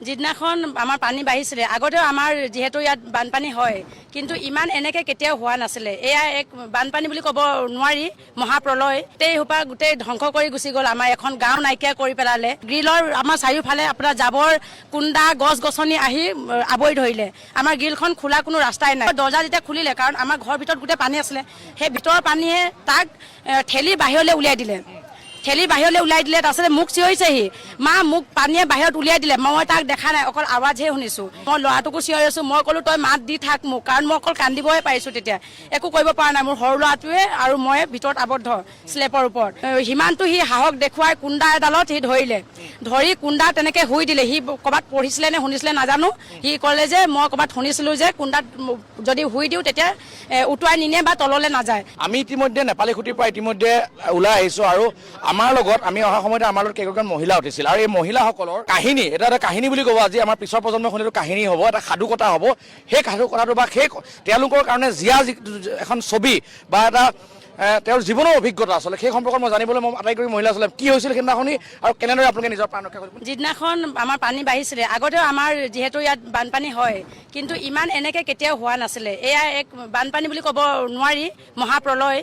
যিদিনাখন আমাৰ পানী বাঢ়িছিলে আগতেও আমাৰ যেহেতু ইয়াত বানপানী হয় কিন্তু ইমান এনেকে কেতিয়াও হোৱা নাছিলে। এয়া এক বানপানী বুলি ক'ব নোৱাৰি, মহাপ্ৰলয় গোটেই গোটেই ধ্বংস কৰি গুচি গ'ল। আমাৰ এখন গাঁও নাইকিয়া কৰি পেলালে। গ্ৰিলৰ আমাৰ চাৰিওফালে আপোনাৰ জাবৰ কুণ্ডা গছ গছনি আহি আৱৰি ধৰিলে। আমাৰ গ্ৰিলখন খোলা কোনো ৰাস্তাই নাই। দৰ্জা যেতিয়া খুলিলে, কাৰণ আমাৰ ঘৰৰ ভিতৰত গোটেই পানী আছিলে, সেই ভিতৰৰ পানীয়ে তাক ঠেলি বাহিৰলৈ উলিয়াই দিলে। তাৰপিছত মোক চিঞৰিছেহি, মা মোক পানীয়ে বাহিৰত উলিয়াই দিলে। মই তাক দেখা নাই, অকল আৱাজহে শুনিছোঁ। মই ল'ৰাটোকো চিঞৰি আছোঁ। মই ক'লোঁ তই মাত দি থাক মোক, কাৰণ মই অকল কান্দিবহে পাৰিছোঁ। তেতিয়া একো কৰিব পৰা নাই। মোৰ সৰু ল'ৰাটোৱে আৰু মই ভিতৰত আবদ্ধ স্লেপৰ ওপৰত। সিমানটো সি সাহস দেখুৱাই কুণ্ডা এডালত সি ধৰি কুণ্ডা তেনেকৈ শুই দিলে। সি ক'ৰবাত পঢ়িছিলে নে শুনিছিলে নাজানো। সি ক'লে যে মই ক'ৰবাত শুনিছিলোঁ যে কুণ্ডাত যদি শুই দিওঁ তেতিয়া উটুৱাই নিনিয়ে বা তললৈ নাযায়। আমি ইতিমধ্যে নেপালী খুঁটিৰ পৰা ইতিমধ্যে ওলাই আহিছোঁ আৰু আমাৰ লগত আমি অহা সময়তে আমাৰ লগত কেইগৰাকীমান মহিলা উঠিছিল আৰু এই মহিলাসকলৰ কাহিনী এটা কাহিনী বুলি ক'ব। আজি আমাৰ পিছৰ প্ৰজন্মৰ শুনিটো কাহিনী হ'ব, এটা সাধু কথা হ'ব। সেই সাধু কথাটো বা সেই তেওঁলোকৰ কাৰণে জীয়া এখন ছবি বা এটা তেওঁৰ জীৱনৰ অভিজ্ঞতা আচলতে সেই সম্পৰ্কত মই জানিবলৈ মই আটাইগৰাকী মহিলা আচলতে কি হৈছিল সেইদিনাখনি আৰু কেনেদৰে আপোনালোকে নিজৰ প্ৰাণ ৰক্ষা কৰিব। যিদিনাখন আমাৰ পানী বাঢ়িছিলে আগতেও আমাৰ যিহেতু ইয়াত বানপানী হয় কিন্তু ইমান এনেকে কেতিয়াও হোৱা নাছিলে। এয়া এক বানপানী বুলি ক'ব নোৱাৰি, মহাপ্ৰলয়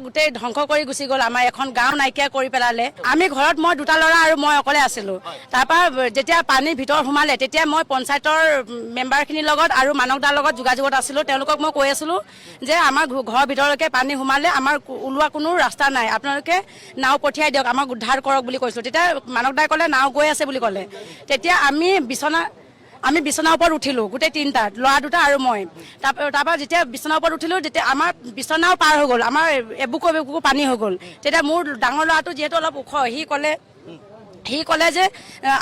গোটেই ধ্বংস কৰি গুচি গ'ল। আমাৰ এখন গাঁও নাইকিয়া কৰি পেলালে। আমি ঘৰত মই দুটা ল'ৰা আৰু মই অকলে আছিলোঁ। তাৰপৰা যেতিয়া পানীৰ ভিতৰত সোমালে তেতিয়া মই পঞ্চায়তৰ মেম্বাৰখিনিৰ লগত আৰু মানৱদাৰ লগত যোগাযোগত আছিলোঁ। তেওঁলোকক মই কৈ আছিলোঁ যে আমাৰ ঘৰৰ ভিতৰলৈকে পানী সোমালে, আমাৰ ওলোৱা কোনো ৰাস্তা নাই, আপোনালোকে নাও পঠিয়াই দিয়ক, আমাক উদ্ধাৰ কৰক বুলি কৈছিলোঁ। তেতিয়া মানৱদাই ক'লে নাও গৈ আছে বুলি ক'লে। তেতিয়া আমি বিচনাৰ ওপৰত উঠিলোঁ, গোটেই তিনিটাত, ল'ৰা দুটা আৰু মই। তাৰপৰা যেতিয়া বিচনাৰ ওপৰত উঠিলোঁ তেতিয়া আমাৰ বিচনাও পাৰ হৈ গ'ল, আমাৰ এবুকু পানী হৈ গ'ল। তেতিয়া মোৰ ডাঙৰ ল'ৰাটো যিহেতু অলপ ওখ, সি ক'লে যে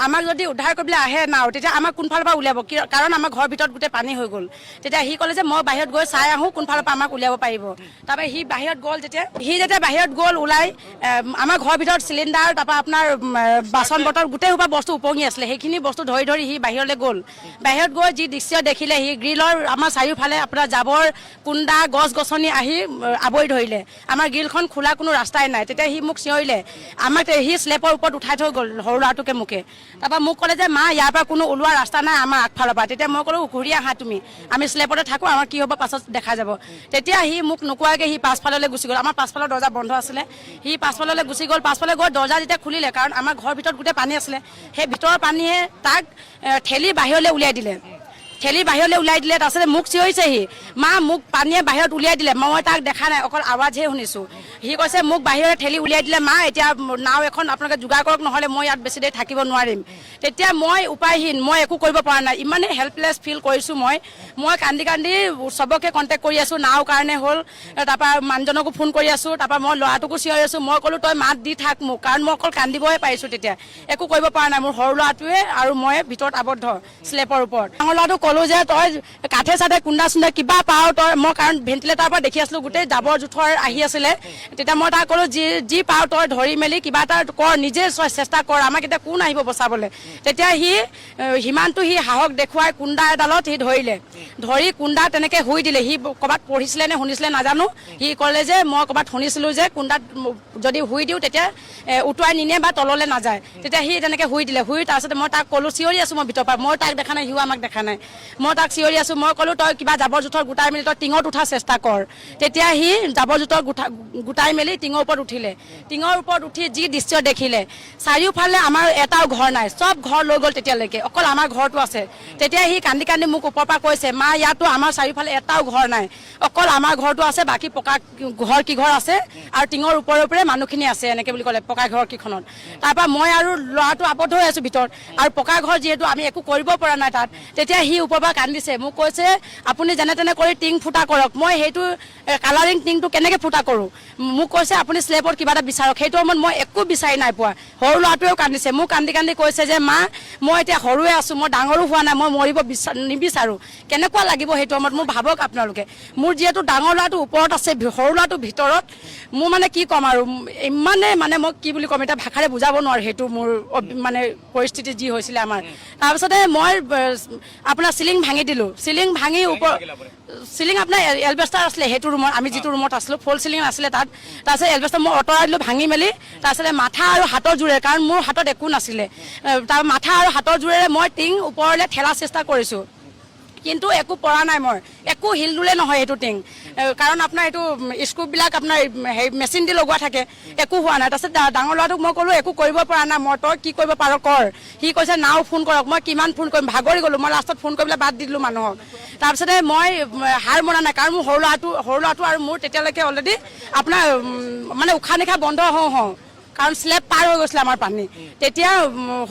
আমাক যদি উদ্ধাৰ কৰিবলৈ আহে নাও তেতিয়া আমাক কোনফালৰ পৰা উলিয়াব, কাৰণ আমাৰ ঘৰৰ ভিতৰত গোটেই পানী হৈ গ'ল। তেতিয়া সি ক'লে যে মই বাহিৰত গৈ চাই আহোঁ কোনফালৰ পৰা আমাক উলিয়াব পাৰিব। তাৰপৰা সি বাহিৰত গ'ল। যেতিয়া বাহিৰত গ'ল ওলাই, আমাৰ ঘৰৰ ভিতৰত চিলিণ্ডাৰ, তাৰপৰা আপোনাৰ বাচন বৰ্তন গোটেই সোপা বস্তু উপঙি আছিলে। সেইখিনি বস্তু ধৰি সি বাহিৰলৈ গ'ল। বাহিৰত গৈ যি দৃশ্য দেখিলে, সি গ্ৰিলৰ আমাৰ চাৰিওফালে আপোনাৰ জাবৰ কুণ্ডা গছ গছনি আহি আৱৰি ধৰিলে। আমাৰ গ্ৰিলখন খোলা কোনো ৰাস্তাই নাই। তেতিয়া সি মোক চিঞৰিলে, সি স্লেপৰ ওপৰত উঠাই থৈ গ'ল সৰু ল'ৰাটোকে মোকে। তাৰপৰা মোক ক'লে যে মা ইয়াৰ পৰা কোনো ওলোৱা ৰাস্তা নাই আমাৰ আগফালৰ পৰা। তেতিয়া মই ক'লোঁ ঘূৰি আহা তুমি, আমি স্লেপতে থাকোঁ, আমাৰ কি হ'ব পাছত দেখা যাব। তেতিয়া সি মোক নোকোৱাকৈ সি পাছফাললৈ গুচি গ'ল। আমাৰ পাছফালৰ দৰ্জা বন্ধ আছিলে। সি পাছফাললৈ গুচি গ'ল। পাছফালে গৈ দৰ্জা যেতিয়া খুলিলে, কাৰণ আমাৰ ঘৰৰ ভিতৰত গোটেই পানী আছিলে, সেই ভিতৰৰ পানীয়ে তাক ঠেলি বাহিৰলৈ উলিয়াই দিলে। তাৰপিছত মোক চিঞৰিছেহি, মা মোক পানীয়ে বাহিৰত উলিয়াই দিলে। মই তাক দেখা নাই, অকল আৱাজহে শুনিছোঁ। সি কৈছে মোক বাহিৰলৈ ঠেলি উলিয়াই দিলে, মা এতিয়া নাও এখন আপোনালোকে যোগাৰ কৰক, নহ'লে মই ইয়াত বেছি দেৰি থাকিব নোৱাৰিম। তেতিয়া মই উপায়হীন, মই একো কৰিব পৰা নাই, ইমানেই হেল্পলেছ ফিল কৰিছোঁ। মই কান্দি চবকে কণ্টেক্ট কৰি আছোঁ, নাও কাৰণে হ'ল। তাৰপৰা মানুহজনকো ফোন কৰি আছোঁ। তাৰপৰা মই ল'ৰাটোকো চিঞৰি আছোঁ। মই ক'লোঁ তই মাত দি থাক মোক, কাৰণ মই অকল কান্দিবহে পাৰিছোঁ। তেতিয়া একো কৰিব পৰা নাই। মোৰ সৰু ল'ৰাটোৱে আৰু মই ভিতৰত আবদ্ধ স্লেপৰ ওপৰত। ডাঙৰ ল'ৰাটোক ক'লোঁ যে তই কাঠে চাঠে কুণ্ডা চুণ্ডা কিবা পাওঁ তই, মই কাৰণ ভেণ্টিলেটাৰৰ পৰা দেখি আছিলোঁ গোটেই জাবৰ জোথৰ আহি আছিলে। তেতিয়া মই তাক ক'লোঁ যি পাওঁ তই ধৰি মেলি কিবা এটা কৰ, নিজে চেষ্টা কৰ, আমাক এতিয়া কোন আহিব বচাবলৈ। তেতিয়া সিমানটো সাহস দেখুৱাই কুণ্ডা এডালত ধৰি কুণ্ডা তেনেকৈ শুই দিলে। সি ক'ৰবাত পঢ়িছিলে নে শুনিছিলে নাজানো। সি ক'লে যে মই ক'ৰবাত শুনিছিলোঁ যে কুণ্ডাত যদি শুই দিওঁ তেতিয়া উটুৱাই নিনিয়ে বা তললৈ নাযায়। তেতিয়া সি তেনেকৈ শুই দিলে। তাৰপিছতে মই তাক ক'লোঁ, চিঞৰি আছোঁ মই ভিতৰৰ পৰা, মই তাক দেখা নাই, সিও আমাক দেখা নাই। মই তাক চিঞৰি আছোঁ। মই ক'লোঁ তই কিবা জাবৰ জোথৰ গোটাই মেলি তই টিঙত উঠাৰ চেষ্টা কৰ। তেতিয়া সি জাবৰ জোথৰ গোটাই মেলি টিঙৰ ওপৰত উঠিলে। টিঙৰ ওপৰত উঠি যি দৃশ্য দেখিলে, চাৰিওফালে আমাৰ এটাও ঘৰ নাই, চব ঘৰ লৈ গ'ল তেতিয়ালৈকে, অকল আমাৰ ঘৰটো আছে। তেতিয়া সি কান্দি মোক ওপৰৰ পৰা কৈছে, মা ইয়াতো আমাৰ চাৰিওফালে এটাও ঘৰ নাই, অকল আমাৰ ঘৰটো আছে, বাকী পকা ঘৰ কিঘৰ আছে আৰু টিঙৰ ওপৰে মানুহখিনি আছে, এনেকৈ বুলি ক'লে পকা ঘৰ কেইখনত। তাৰপৰা মই আৰু ল'ৰাটো আবদ্ধ হৈ আছোঁ ভিতৰত, আৰু পকা ঘৰ যিহেতু আমি একো কৰিব পৰা নাই তাত। তেতিয়া সি ওপৰৰ পৰা কান্দিছে, মোক কৈছে আপুনি যেনে তেনে কৰি টিং ফুটা কৰক। মই সেইটো কালাৰিং টিংটো কেনেকৈ ফুটা কৰোঁ, মোক কৈছে আপুনি স্লেবত কিবা এটা বিচাৰক। সেইটো সময়ত মই একো বিচাৰি নাই পোৱা। সৰু ল'ৰাটোৱেও কান্দিছে, মোক কান্দি কৈছে যে মা মই এতিয়া সৰুৱে আছোঁ, মই ডাঙৰো হোৱা নাই, মই মৰিব নিবিচাৰোঁ। কেনেকুৱা লাগিব সেইটো সময়ত মোৰ ভাবক আপোনালোকে। মোৰ যিহেতু ডাঙৰ ল'ৰাটো ওপৰত আছে, সৰু ল'ৰাটো ভিতৰত, মোৰ মানে কি ক'ম আৰু, ইমানে মই কি বুলি ক'ম এতিয়া ভাষাৰে বুজাব নোৱাৰোঁ সেইটো মোৰ পৰিস্থিতি যি হৈছিলে আমাৰ। তাৰপিছতে মই আপোনাৰ চিলিং ভাঙি দিলোঁ, চিলিং ভাঙি ওপৰ চিলিং আপোনাৰ এলবেষ্টাৰ আছিলে সেইটো ৰুমত, আমি যিটো ৰুমত আছিলোঁ ফল চিলিং আছিলে তাত। তাৰপিছত এলবেষ্টাৰ মই আঁতৰাই দিলোঁ ভাঙি মেলি, তাৰপিছতে মাথা আৰু হাতৰ জোৰেৰে, কাৰণ মোৰ হাতত একো নাছিলে, তাৰ মাথা আৰু হাতৰ জোৰেৰে মই টিং ওপৰলৈ ঠেলাৰ চেষ্টা কৰিছোঁ, কিন্তু একো পৰা নাই, মই একো হিলদুলে নহয় সেইটো টিং, কাৰণ আপোনাৰ এইটো স্ক্ৰুবিলাক আপোনাৰ হেৰি মেচিন দি লগোৱা থাকে, একো হোৱা নাই। তাৰপিছত ডাঙৰ ল'ৰাটোক মই ক'লোঁ একো কৰিব পৰা নাই মই, তই কি কৰিব পাৰ কৰ। সি কৈছে নাও ফোন কৰক, মই কিমান ফোন কৰিম, ভাগৰি গ'লোঁ, মই লাষ্টত ফোন কৰিবলৈ বাদ দি দিলোঁ মানুহক। তাৰপিছতে মই হাৰ মনা নাই, কাৰণ মোৰ সৰু ল'ৰাটো আৰু মোৰ তেতিয়ালৈকে অলৰেডি আপোনাৰ মানে উশাহ নিশাহ বন্ধ হওঁ, কাৰণ স্লেব পাৰ হৈ গৈছিলে আমাৰ পানী। তেতিয়া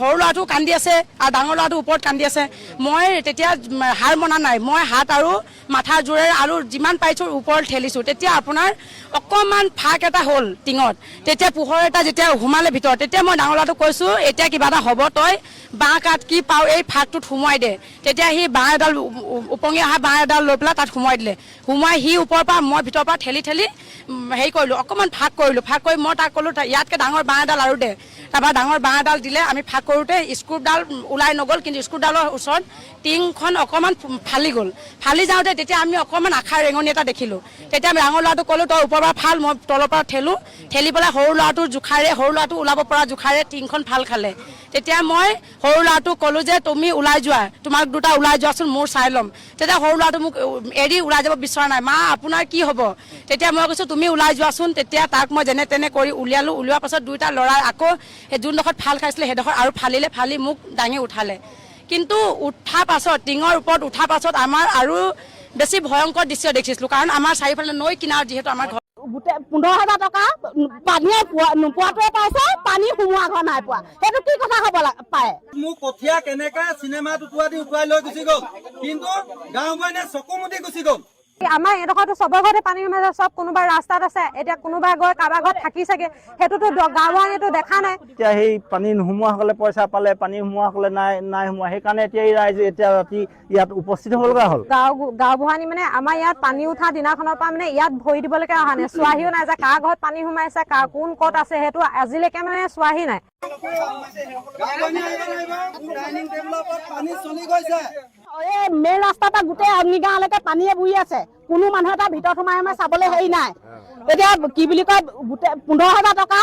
সৰু ল'ৰাটো কান্দি আছে আৰু ডাঙৰ ল'ৰাটো ওপৰত কান্দি আছে। মই তেতিয়া হাৰ মনা নাই, মই হাত আৰু মাথাৰ জোৰেৰে আৰু যিমান পাৰিছোঁ ওপৰত ঠেলিছোঁ। তেতিয়া আপোনাৰ অকণমান ফাঁক এটা হ'ল টিঙত, তেতিয়া পোহৰ এটা যেতিয়া সোমালে ভিতৰত, তেতিয়া মই ডাঙৰ ল'ৰাটোক কৈছোঁ এতিয়া কিবা এটা হ'ব, তই বাঁহ কাঠ কি পাওঁ এই ফাঁকটোত সোমোৱাই দে। তেতিয়া সি বাঁহ এডাল উপঙি অহা বাঁহ এডাল লৈ পেলাই তাত সোমোৱাই দিলে, সোমোৱাই সি ওপৰৰ পৰা মই ভিতৰৰ পৰা ঠেলি হেৰি কৰিলোঁ, অকণমান ফাঁক কৰিলোঁ, ফাঁক কৰি মই তাক ক'লোঁ ইয়াতকৈ ডাঙৰ বাঁহ এডাল আৰু দে। তাৰপৰা ডাঙৰ বাঁহ এডাল দিলে, আমি ফাঁক কৰোঁতে স্ক্ৰুডাল ওলাই নগ'ল, কিন্তু স্ক্ৰুডালৰ ওচৰত টিংখন অকণমান ফালি গ'ল। ফালি যাওঁতে তেতিয়া আমি অকণমান আশাৰ ৰেঙনি এটা দেখিলোঁ। তেতিয়া আমি ডাঙৰ ল'ৰাটোক ক'লোঁ তই ওপৰৰ পৰা ফাল, মই তলৰ পৰা ঠেলি পেলাই সৰু ল'ৰাটোৰ জোখাৰে, সৰু ল'ৰাটো ওলাব পৰা জোখাৰে টিংখন ফাল খালে। তেতিয়া মই সৰু ল'ৰাটোক ক'লোঁ যে তুমি ওলাই যোৱা, তোমাক দুটা ওলাই যোৱাচোন, মোৰ চাই ল'ম। তেতিয়া সৰু ল'ৰাটো মোক এৰি ওলাই যাব বিচৰা নাই, মা আপোনাৰ কি হ'ব। তেতিয়া মই কৈছোঁ তুমি ওলাই যোৱাচোন। তেতিয়া তাক মই যেনে তেনে কৰি উলিয়ালোঁ, উলিওৱাৰ পাছত দুইটা ল'ৰাই আকৌ সেই যোনডোখৰত ফাল খাইছিলে সেইডোখৰ আৰু ফালি মোক দাঙি উঠালে। কিন্তু উঠাৰ পাছত টিঙৰ ওপৰত উঠাৰ পাছত আমাৰ আৰু বেছি ভয়ংকৰ দৃশ্য দেখিছিলোঁ, কাৰণ আমাৰ চাৰিওফালে নৈ কিনাৰত যিহেতু আমাৰ ঘৰ। গোটেই 15,000 টকা পানীয়ে নোপোৱাটোৱে পাইছে, পানী সোমোৱা ঘৰ নাই পোৱা, সেইটো কি কথা হ'ব পাৰে। মোৰ কঠীয়া কেনেকে চিনেমাত উঠুৱাই লৈ গুচি গ'ল, কিন্তু গাঁও মানে চকু মুদি গুচি গ'ল। আমাৰ এডোখৰতো চবৰ ঘৰতে পানী সোমাইছে, চব কোনোবা ৰাস্তাত আছে, এতিয়া কোনোবা গৈ কাৰোবাৰ ঘৰত থাকি চাগে, সেইটোতো গাঁওবাসীয়েতো দেখা নাই। এতিয়া সেই পানী নোসোমোৱাসকলে পইচা পালে, পানী সোমোৱাসকলে নাই সোমোৱা, সেইকাৰণে এতিয়া এই ৰাইজে এতিয়া ৰাতি ইয়াত উপস্থিত হ'ব লগা হ'ল। গাঁওবুঢ়ানী মানে আমাৰ ইয়াত পানী উঠা দিনাখনৰ পৰা মানে ইয়াত ভৰি দিবলৈকে অহা নাই, চোৱাহিও নাই যে কাৰ ঘৰত পানী সোমাইছে, কোন ক'ত আছে, সেইটো আজিলৈকে মানে চোৱাহি নাই। এই মেইন ৰাস্তাৰ পৰা গোটেই অগ্নিগাঁৱলৈকে পানীয়ে বুৰি আছে, কোনো মানুহ এটা ভিতৰত সোমাই চাবলৈ হেৰি নাই। এতিয়া কি বুলি কয়, গোটেই 15,000 টকা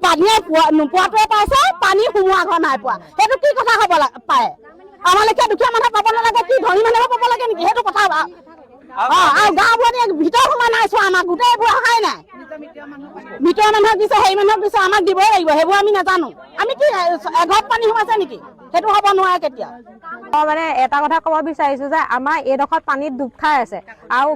পানীয়ে নোপোৱাটোৱে পাইছে, পানী সোমোৱা ঘৰ নাই পোৱা, সেইটো কি কথা হ'ব পাৰে। আমাৰ লেখীয়া দুখীয়া মানুহে পাব নালাগে, কি ধনী মানুহে পাব লাগে নেকি, সেইটো কথা। আৰু গাঁওবোৰে ভিতৰত সোমাই নাই চোৱা, আমাক গোটেইবোৰ অহাই নাই। ভিতৰৰ মানুহক দিছে, হেৰি মানুহক দিছে, আমাক দিবই লাগিব, সেইবোৰ আমি নাজানো। আমি কি এঘৰত পানী সোমাইছে নেকি, সেইটো হ'ব নোৱাৰে কেতিয়া। মই মানে এটা কথা ক'ব বিচাৰিছো যে আমাৰ এইডোখৰত পানীত ডুব খাই আছে, আৰু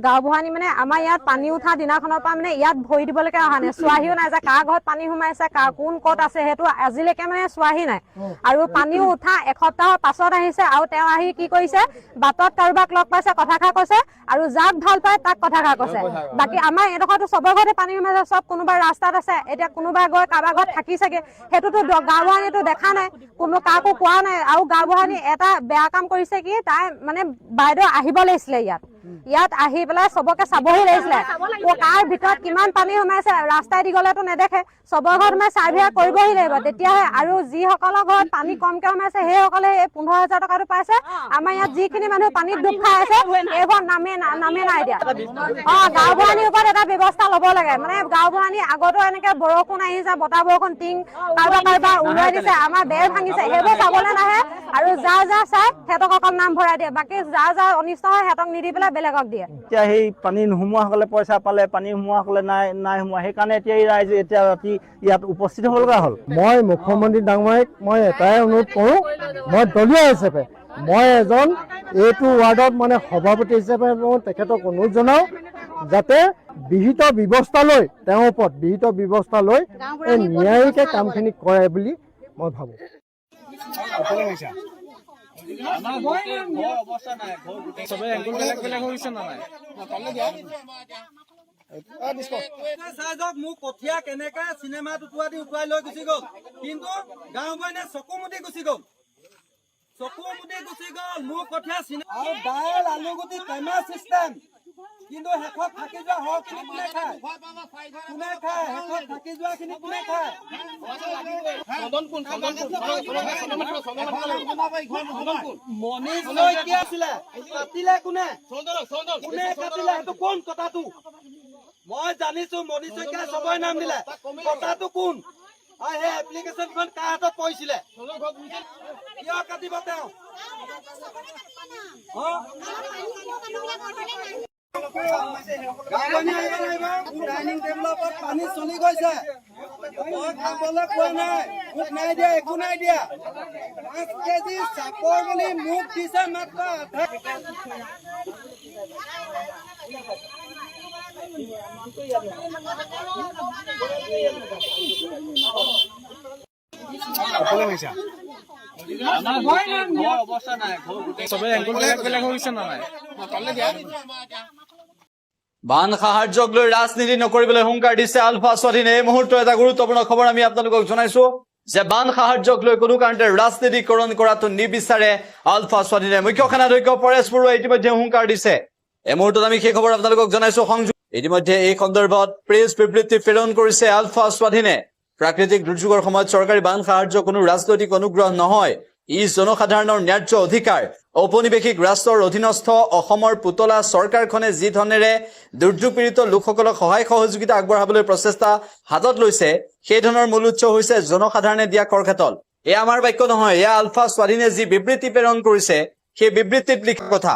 গাঁওবুঢ়ানী মানে আমাৰ ইয়াত পানী উঠা দিনাখনৰ পৰা মানে ইয়াত ভৰি দিবলৈকে অহা নাই, চোৱাহিও নাই যে কাৰ ঘৰত পানী সোমাইছে, কোন ক'ত আছে, সেইটো আজিলৈকে মানে চোৱাহি নাই। আৰু পানীও উঠা এসপ্তাহৰ পাছত আহিছে, আৰু তেওঁ আহি কি কৰিছে, বাটত কাৰোবাক লগ পাইছে, কথাষাৰ কৈছে, আৰু যাক ভাল পায় তাক কথাষাৰ কৈছে। বাকী আমাৰ এইডোখৰতো চবৰ ঘৰতে পানী সোমাইছে, চব কোনোবা ৰাস্তাত আছে, এতিয়া কোনোবা গৈ কাৰোবাৰ ঘৰত থাকি চাগে, সেইটোতো গাঁওবুঢ়ানীতো দেখা নাই, কোনো কাকো কোৱা নাই। আৰু গাঁওবুঢ়ানী এটা বেয়া কাম কৰিছে কি, তাই মানে বাইদেউ আহিব লাগিছিলে ইয়াত আহি পেলাই চবকে চাবহি লাগিছিলে, কাৰ ভিতৰত কিমান পানী সোমাইছে, ৰাস্তাই দি গ'লেতো নেদেখে, চবৰ ঘৰত মানে চাৰ্ভে কৰিবহি লাগিব, তেতিয়াহে। আৰু যিসকলৰ ঘৰত পানী কমকে সোমাইছে সেইসকলে এই 15,000 টকাটো পাইছে। আমাৰ ইয়াত যিখিনি মানুহ পানীত ডুব খাই আছে এইবোৰ নামে নাই দিয়া। গাঁওবুঢ়ানীৰ ওপৰত এটা ব্যৱস্থা ল'ব লাগে, মানে গাঁওবুঢ়ানী আগতো এনেকে বৰষুণ আহিছে, বতাহ বৰষুণ, টিং কাৰোবাৰ উৰুৱাই দিছে, আমাৰ বেৰ ভাঙিছে, সেইবোৰ চাবলৈ নাহে, আৰু যাৰ চাই সিহঁতক অকল নাম ভৰাই দিয়ে, বাকী যাৰ অনিষ্ট হয় সিহঁতক নিদি পেলাই বেলেগক দিয়ে। এতিয়া সেই পানী নোসোমোৱাসকলে পইচা পালে, পানী সোমোৱাসকলে নাই সোমোৱা, সেইকাৰণে এতিয়া এই ৰাইজে এতিয়া ৰাতি ইয়াত উপস্থিত হ'ব লগা হ'ল। মই মুখ্যমন্ত্ৰী ডাঙৰীয়াক মই এটাই অনুৰোধ কৰোঁ, মই দলীয় হিচাপে মই এজন এইটো ৱাৰ্ডত মানে সভাপতি হিচাপে মই তেখেতক অনুৰোধ জনাওঁ, যাতে বিহিত ব্যৱস্থা লৈ তেওঁৰ ওপৰত বিহিত ব্যৱস্থা লৈ এই ন্যায়িকে কামখিনি কৰে বুলি মই ভাবোঁ। মোৰ কঠীয়া কেনেকে চিনেমাত উঠুৱাই লৈ গুচি গ'ল, কিন্তু গাঁও মানে চকু মুদি গুচি গ'ল, মোৰ কঠীয়া আলুগুটি টেমা চিষ্টেম কিন্তু শেষত থাকি যোৱা সৰহখিনি কোনে খায়? কোনে খায়? শেষত থাকি যোৱাখিনি কোনে খায়? মনীষ শইকীয়া আছিলে, কাটিলে কোনে? কোনে কাটিলে? সেইটো কোন কথাটো? মই জানিছো মনীষ শইকীয়াই চবৰে নাম দিলে, কথাটো কোন? আৰু সেই এপ্লিকেশ্যনখন কাৰ হাতত পৰিছিলে? কিয় কাটিব তেওঁ? ডাইনিং টেবুলৰ ওপৰত পানী চলি গৈছে, মই খাবলৈ পোৱা নাই, মোক নাই দিয়া, একো নাই দিয়া। 5 কেজি চাপৰ বুলি মোক দিছে মাত্ৰ আধা। বান সাহায্যক লৈ ৰাজনীতি নকৰিবলৈ হুংকাৰ দিছে আলফা স্বাধীনে। এই মুহূৰ্তৰ এটা গুৰুত্বপূৰ্ণ খবৰ আমি আপোনালোকক জনাইছো যে বান সাহায্যক লৈ কোনো কাৰণতে ৰাজনীতিকৰণ কৰাটো নিবিচাৰে আলফা স্বাধীনে। মুখ্য সেনাধ্যক্ষ পৰেশ বৰুৱাই ইতিমধ্যে হুংকাৰ দিছে। এই মুহূৰ্তত আমি সেই খবৰ আপোনালোকক জনাইছো। ইতিমধ্যে এই সন্দৰ্ভত প্ৰেছ বিবৃতি প্ৰেৰণ কৰিছে আলফা স্বাধীনে। প্ৰাকৃতিক দুৰ্যোগৰ সময়ত চৰকাৰী বান সাহায্য কোনো ৰাজনৈতিক অনুগ্ৰহ নহয়, ই জনসাধাৰণৰ ন্যায্য অধিকাৰ। ঔপনিৱেশিক ৰাষ্ট্ৰৰ অধীনস্থ অসমৰ পুতলা চৰকাৰখনে যি ধৰণেৰে দুৰ্যোগ পীড়িত লোকসকলক সহায় সহযোগিতা আগবঢ়াবলৈ প্ৰচেষ্টা হাতত লৈছে, সেই ধৰণৰ মূল উৎস হৈছে জনসাধাৰণে দিয়া কৰকাতল। এয়া আমাৰ বাক্য নহয়, এয়া আলফা স্বাধীনে যি বিবৃতি প্ৰেৰণ কৰিছে সেই বিবৃতিত লিখা কথা।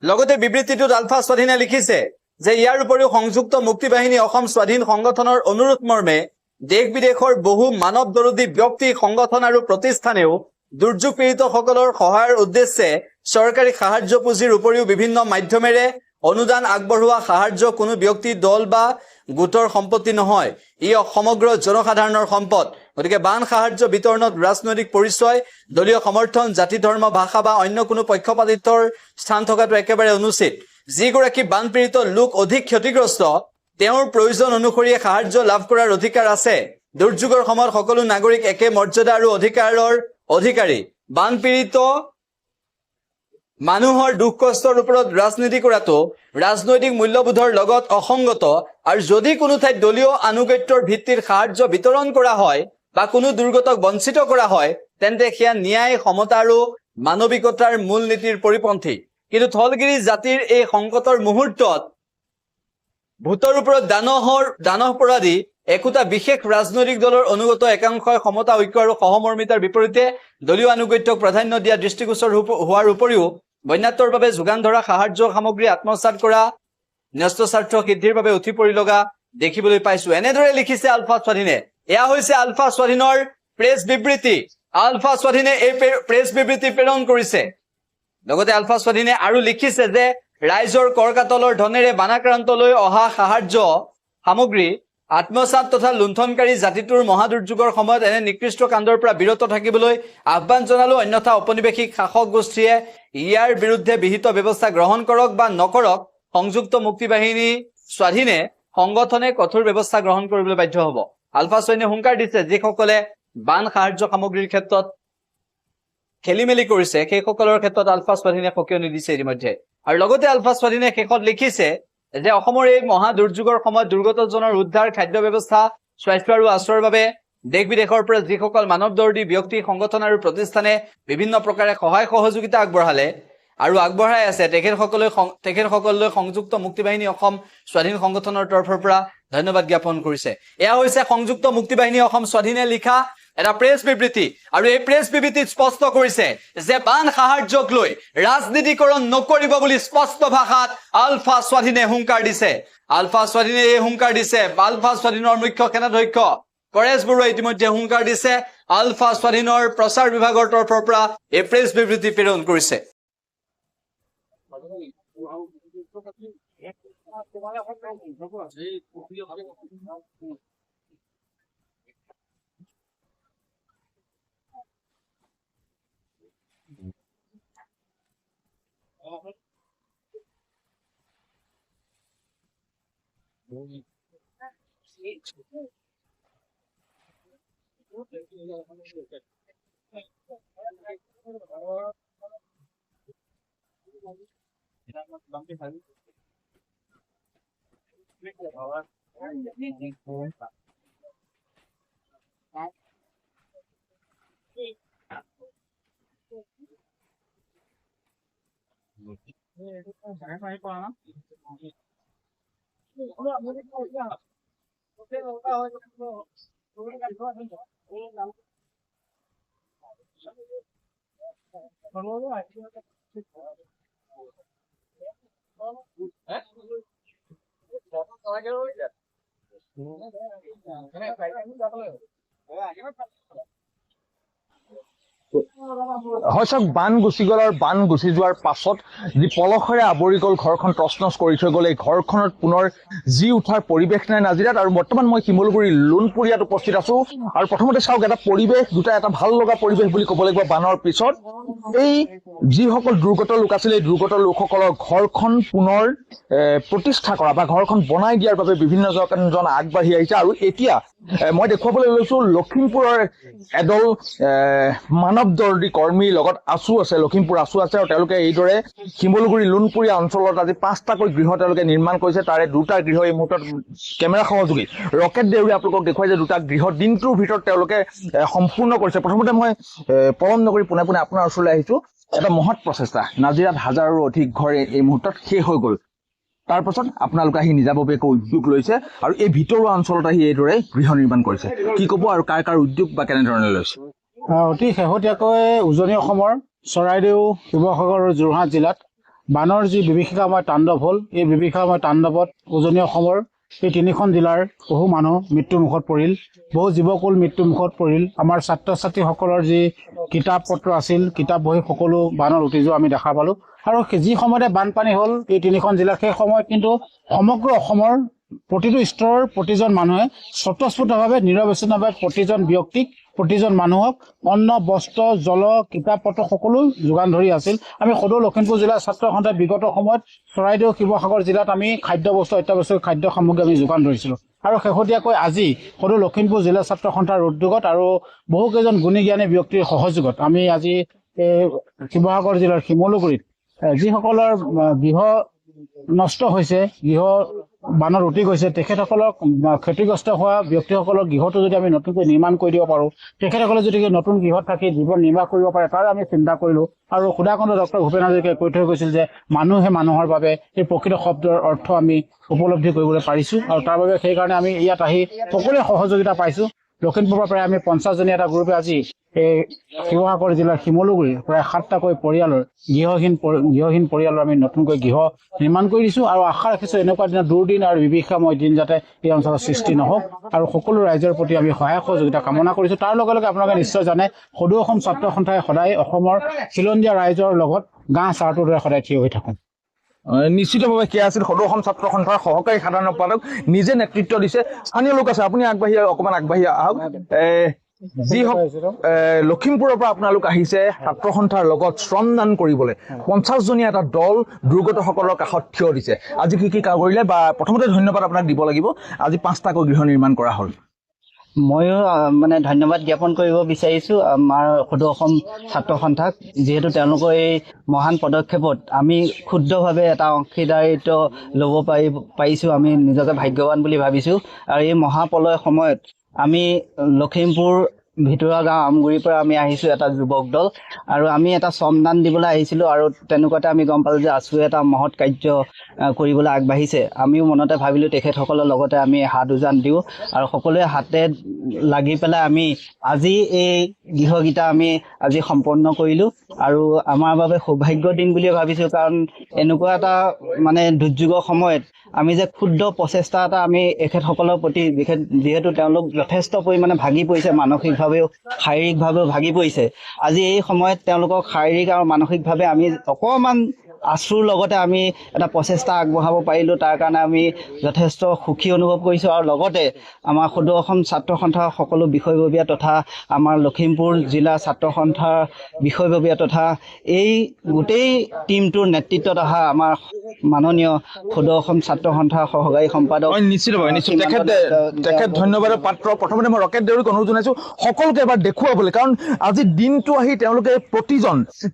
লগতে বিবৃতিটোত আলফা স্বাধীনে লিখিছে যে ইয়াৰ উপৰিও সংযুক্ত মুক্তি বাহিনী অসম স্বাধীন সংগঠনৰ অনুৰোধ মৰ্মে দেশ বিদেশৰ বহু মানৱ দৰদী ব্যক্তি, সংগঠন আৰু প্ৰতিষ্ঠানেও দুৰ্যোগ পীড়িতসকলৰ সহায়ৰ উদ্দেশ্যে চৰকাৰী সাহায্য পুঁজিৰ উপৰিও বিভিন্ন মাধ্যমেৰে অনুদান আগবঢ়োৱা সাহায্য কোনো ব্যক্তি, দল বা গোটৰ সম্পত্তি নহয়, ই সমগ্ৰ জনসাধাৰণৰ সম্পদ। গতিকে বান সাহায্য বিতৰণত ৰাজনৈতিক পৰিচয়, দলীয় সমৰ্থন, জাতি, ধৰ্ম, ভাষা বা অন্য কোনো পক্ষপাতিত্বৰ স্থান থকাটো একেবাৰে অনুচিত। যিগৰাকী বানপীড়িত লোক অধিক ক্ষতিগ্ৰস্ত, তেওঁৰ প্ৰয়োজন অনুসৰিয়ে সাহায্য লাভ কৰাৰ অধিকাৰ আছে। দুৰ্যোগৰ সময়ত সকলো নাগৰিক একে মৰ্যাদা আৰু অধিকাৰৰ অধিকাৰী। বানপীড়িত মানুহৰ দুখ কষ্টৰ ওপৰত ৰাজনীতি কৰাটো ৰাজনৈতিক মূল্যবোধৰ লগত অসংগত। আৰু যদি কোনো ঠাইত দলীয় আনুগত্যৰ ভিত্তিত সাহায্য বিতৰণ কৰা হয় বা কোনো দুৰ্গতক বঞ্চিত কৰা হয়, তেন্তে সেয়া ন্যায়, সমতা আৰু মানৱিকতাৰ মূল নীতিৰ পৰিপন্থী। কিন্তু থলগিৰি জাতিৰ এই সংকটৰ মুহূৰ্তত ভোটৰ ওপৰত দানহ পৰা দি একোটা বিশেষ ৰাজনৈতিক দলৰ অনুগত একাংশই সমতা, ঐক্য আৰু সহমৰ্মিতাৰ বিপৰীতে দলীয় আনুগত্যক প্ৰাধান্য দিয়া দৃষ্টিগোচৰ হোৱাৰ উপৰিও বন্যাত্মৰ বাবে যোগান ধৰা সাহায্য সামগ্ৰী আত্মসাৎ কৰা ন্যস্ত স্বাৰ্থ সিদ্ধিৰ বাবে উঠি পৰি লগা দেখিবলৈ পাইছো। এনেদৰে লিখিছে আলফা স্বাধীনে। এয়া হৈছে আলফা স্বাধীনৰ প্ৰেছ বিবৃতি। আলফা স্বাধীনে এই প্ৰেছ বিবৃতি প্ৰেৰণ কৰিছে। লগতে আলফা স্বাধীনে আৰু লিখিছে যে ৰাইজৰ কৰকাতলৰ ধনেৰে বানাক্ৰান্তলৈ অহা সাহায্য সামগ্ৰী আত্মসাৎ তথা লুণ্ঠনকাৰী জাতিটোৰ মহাদুৰ্যোগৰ সময়ত এনে নিকৃষ্ট কাণ্ডৰ পৰা বিৰত থাকিবলৈ আহ্বান জনালো। অন্যথা ঔপনিৱেশিক শাসক গোষ্ঠীয়ে ইয়াৰ বিৰুদ্ধে বিহিত ব্যৱস্থা গ্ৰহণ কৰক বা নকৰক, সংযুক্ত মুক্তি বাহিনী স্বাধীনে সংগঠনে কঠোৰ ব্যৱস্থা গ্ৰহণ কৰিবলৈ বাধ্য হ'ব। আলফা স্বাধীনে হুংকাৰ দিছে যিসকলে বান সাহায্য সামগ্ৰীৰ ক্ষেত্ৰত খেলি মেলি কৰিছে, সেইসকলৰ ক্ষেত্ৰত আলফা স্বাধীনে সকিয়নি দিছে ইতিমধ্যে। আৰু লগতে আলফা স্বাধীনে শেষত লিখিছে যে অসমৰ এই মহা দুৰ্যোগৰ সময়ত দুৰ্গতজনৰ উদ্ধাৰ, খাদ্য ব্যৱস্থা, স্বাস্থ্য আৰু আশ্ৰয়ৰ বাবে দেশ বিদেশৰ পৰা যিসকল মানৱ দৰদী ব্যক্তি, সংগঠন আৰু প্ৰতিষ্ঠানে বিভিন্ন প্ৰকাৰে সহায় সহযোগিতা আগবঢ়ালে আৰু আগবঢ়াই আছে, তেখেতসকললৈ সংযুক্ত মুক্তি বাহিনী অসম স্বাধীন সংগঠনৰ তৰফৰ পৰা ধন্যবাদ জ্ঞাপন কৰিছে। এয়া হৈছে সংযুক্ত মুক্তি বাহিনী অসম স্বাধীনে লিখা এটা প্ৰেছ বিবৃতি। আৰু এই প্ৰেছ বিবৃতিত স্পষ্ট কৰিছে যে বান সাহায্যক লৈ ৰাজনীতিকৰণ নকৰিব বুলি স্পষ্ট ভাষাত আলফা স্বাধীনে হুংকাৰ দিছে। আলফা স্বাধীনে এই হুংকাৰ দিছে। আলফা স্বাধীনৰ মুখ্য সেনাধ্যক্ষ পৰেশ বৰুৱাই ইতিমধ্যে হুংকাৰ দিছে। আলফা স্বাধীনৰ প্ৰচাৰ বিভাগৰ তৰফৰ পৰা এই প্ৰেছ বিবৃতি প্ৰেৰণ কৰিছে। হয় চাওক, বান গুচি গ'ল আৰু বান গুচি যোৱাৰ পাছত যি পলসেৰে আৱৰি গ'ল ঘৰখন তছনছ কৰি থৈ গ'ল, এই ঘৰখনত পুনৰ জি উঠাৰ পৰিৱেশ নাই নাজিৰাত। আৰু বৰ্তমান মই শিমলুগুৰি লোণপুৰীয়াত উপস্থিত আছো। আৰু প্ৰথমতে চাওক, এটা পৰিৱেশ এটা ভাল লগা পৰিৱেশ বুলি ক'ব লাগিব। বানৰ পিছত এই যিসকল দুৰ্গত লোক আছিলে, এই দুৰ্গত লোকসকলৰ ঘৰখন পুনৰ প্ৰতিষ্ঠা কৰা বা ঘৰখন বনাই দিয়াৰ বাবে বিভিন্ন জন আগবাঢ়ি আহিছে। আৰু এতিয়া মই দেখুৱাবলৈ লৈছো লখিমপুৰৰ এদল মানৱ দৰ্দী কৰ্মীৰ লগত আছু আছে, লখিমপুৰ আছু আছে। আৰু তেওঁলোকে এইদৰে শিমলুগুৰি লোণপুৰীয়া অঞ্চলত আজি 5টাকৈ গৃহ তেওঁলোকে নিৰ্মাণ কৰিছে। তাৰে 2টা গৃহ এই মুহূৰ্তত কেমেৰা সহযোগী ৰকেট দেউৰী আপোনালোকক দেখুৱাই যে 2টা গৃহ দিনটোৰ ভিতৰত তেওঁলোকে সম্পূৰ্ণ কৰিছে। প্ৰথমতে মই পলম নকৰি পোনে পোনে আপোনাৰ ওচৰলৈ আহিছো। এটা মহৎ প্ৰচেষ্টা, নাজিৰাত হাজাৰৰো অধিক ঘৰ এই মুহূৰ্তত শেষ হৈ গ'ল। তাৰ পাছত আপোনালোকে আহি নিজাববীয়াকৈ উদ্যোগ লৈছে আৰু এই ভিতৰুৱা অঞ্চলত আহি এইদৰে গৃহ নিৰ্মাণ কৰিছে। কি ক'ব আৰু কাৰ কাৰ উদ্যোগ বা কেনেধৰণে লৈছে? অতি শেহতীয়াকৈ উজনি অসমৰ চৰাইদেউ, শিৱসাগৰ আৰু যোৰহাট জিলাত বানৰ যি বিভীষিকাময় তাণ্ডৱ হ'ল, এই বিভীষিকাময় তাণ্ডৱত উজনি অসমৰ এই 3খন জিলাৰ বহু মানুহ মৃত্যুমুখত পৰিল, বহু জীৱকুল মৃত্যুমুখত পৰিল। আমাৰ ছাত্ৰ ছাত্ৰীসকলৰ যি কিতাপ পত্ৰ আছিল, কিতাপ বহি সকলো বানত উটি যোৱা আমি দেখা পালো। আৰু যি সময়তে বানপানী হ'ল এই 3খন জিলাত, সেই সময়ত কিন্তু সমগ্ৰ অসমৰ প্ৰতিটো স্তৰৰ প্ৰতিজন মানুহে স্বতঃস্ফূৰ্তভাৱে নিৰৱচ্ছিন্নভাৱে প্ৰতিজন ব্যক্তিক, প্ৰতিজন মানুহক অন্ন, বস্ত্ৰ, জল, কিতাপ পত্ৰ সকলো যোগান ধৰি আছিল। আমি সদৌ লখিমপুৰ জিলাৰ ছাত্ৰ সন্থাই বিগত সময়ত চৰাইদেউ, শিৱসাগৰ জিলাত আমি খাদ্য বস্তু, অত্যাৱশ্যকীয় খাদ্য সামগ্ৰী আমি যোগান ধৰিছিলোঁ। আৰু শেহতীয়াকৈ আজি সদৌ লখিমপুৰ জিলা ছাত্ৰ সন্থাৰ উদ্যোগত আৰু বহুকেইজন গুণী জ্ঞানী ব্যক্তিৰ সহযোগত আমি আজি শিৱসাগৰ জিলাৰ শিমলুগুৰিত যিসকলৰ গৃহ নষ্ট হৈছে, গৃহ বানত উটি গৈছে, তেখেতসকলক ক্ষতিগ্ৰস্ত হোৱা ব্যক্তিসকলৰ গৃহটো যদি আমি নতুনকৈ নিৰ্মাণ কৰি দিব পাৰোঁ, তেখেতসকলে যদি নতুন গৃহত থাকি জীৱন নিৰ্বাহ কৰিব পাৰে, তাৰ আমি চিন্তা কৰিলোঁ। আৰু সুধাকণ্ড ডক্টৰ ভূপেন হাজৰিকাই কৈ থৈ গৈছিল যে মানুহে মানুহৰ বাবে, এই প্ৰকৃত শব্দৰ অৰ্থ আমি উপলব্ধি কৰিবলৈ পাৰিছোঁ। আৰু তাৰ বাবে সেইকাৰণে আমি ইয়াত আহি সকলোৱে সহযোগিতা পাইছোঁ। লখিমপুৰৰ প্ৰায় আমি 50জনীয়া এটা গ্ৰুপে আজি এই শিৱসাগৰ জিলাৰ শিমলুগুৰিৰ প্ৰায় 7টাকৈ পৰিয়ালৰ গৃহহীন পৰিয়ালৰ আমি নতুনকৈ গৃহ নিৰ্মাণ কৰি দিছোঁ। আৰু আশা ৰাখিছোঁ এনেকুৱা দিনা দুৰ্দিন আৰু বিভীষিকাময় দিন যাতে এই অঞ্চলত সৃষ্টি নহওক, আৰু সকলো ৰাইজৰ প্ৰতি আমি সহায় সহযোগিতা কামনা কৰিছোঁ। তাৰ লগে লগে আপোনালোকে নিশ্চয় জানে, সদৌ অসম ছাত্ৰ সন্থাই সদায় অসমৰ খিলঞ্জীয়া ৰাইজৰ লগত গাঁ চাৰটোৰ দৰে সদায় থিয় হৈ থাকোঁ। নিশ্চিতভাৱে সেয়া আছিল সদৌ অসম ছাত্ৰ সন্থাৰ সহকাৰী সাধাৰণ সম্পাদক, নিজে নেতৃত্ব দিছে। স্থানীয় লোক আছে, আপুনি অকণমান আগবাঢ়ি আহক। যি হওক, লখিমপুৰৰ পৰা আপোনালোক আহিছে ছাত্ৰ সন্থাৰ লগত শ্ৰমদান কৰিবলৈ। 50জনীয়া এটা দল দুৰ্গতসকলৰ কাষত থিয় দিছে। আজি কি কৰিলে, বা প্ৰথমতে ধন্যবাদ আপোনাক দিব লাগিব, আজি 5টাকৈ গৃহ নিৰ্মাণ কৰা হ'ল। ময়ো ধন্যবাদ জ্ঞাপন কৰিব বিচাৰিছোঁ আমাৰ সদৌ অসম ছাত্ৰ সন্থাক, যিহেতু তেওঁলোকৰ এই মহান পদক্ষেপত আমি ক্ষুদ্ৰভাৱে এটা অংশীদাৰিত্ব ল'ব পাৰিছোঁ। আমি নিজকে ভাগ্যৱান বুলি ভাবিছোঁ। আৰু এই মহাপ্ৰলয়ৰ সময়ত আমি লখিমপুৰ ভিতৰুৱা গাঁও আমগুৰিৰ পৰা আমি আহিছোঁ এটা যুৱক দল, আৰু আমি এটা শ্ৰমদান দিবলৈ আহিছিলোঁ। আৰু তেনেকুৱাতে আমি গম পালোঁ যে আছুৱে এটা মহৎ কাৰ্য কৰিবলৈ আগবাঢ়িছে। আমিও মনতে ভাবিলোঁ তেখেতসকলৰ লগতে আমি হাত উজান দিওঁ, আৰু সকলোৱে হাতে লাগি পেলাই আমি আজি এই গৃহকেইটা আমি আজি সম্পন্ন কৰিলোঁ। আৰু আমাৰ বাবে সৌভাগ্যৰ দিন বুলিয়ে ভাবিছোঁ, কাৰণ এনেকুৱা এটা দুৰ্যোগৰ সময়ত আমি যে ক্ষুদ্ৰ প্ৰচেষ্টা এটা আমি এখেতসকলৰ প্ৰতি, যিহেতু তেওঁলোক যথেষ্ট পৰিমাণে ভাগি পৰিছে, মানসিকভাৱেও শাৰীৰিকভাৱেও ভাগি পৰিছে। আজি এই সময়ত তেওঁলোকক শাৰীৰিক আৰু মানসিকভাৱে আমি অকণমান আছুৰ লগতে আমি এটা প্ৰচেষ্টা আগবঢ়াব পাৰিলোঁ। তাৰ কাৰণে আমি যথেষ্ট সুখী অনুভৱ কৰিছোঁ। আৰু লগতে আমাৰ সদৌ অসম ছাত্ৰ সন্থাৰ সকলো বিষয়ববীয়া তথা আমাৰ লখিমপুৰ জিলা ছাত্ৰ সন্থাৰ বিষয়ববীয়া তথা এই গোটেই টীমটোৰ নেতৃত্বত অহা আমাৰ মাননীয় সদৌ অসম ছাত্ৰ সন্থাৰ সহকাৰী সম্পাদক নিশ্চিতভাৱে তেখেত ধন্যবাদৰ পাত্ৰ। প্ৰথমতে মই ৰকেট দেউৰীক অনুৰোধ জনাইছোঁ সকলোকে এবাৰ দেখুৱাবলৈ, কাৰণ আজি দিনটো আহি তেওঁলোকে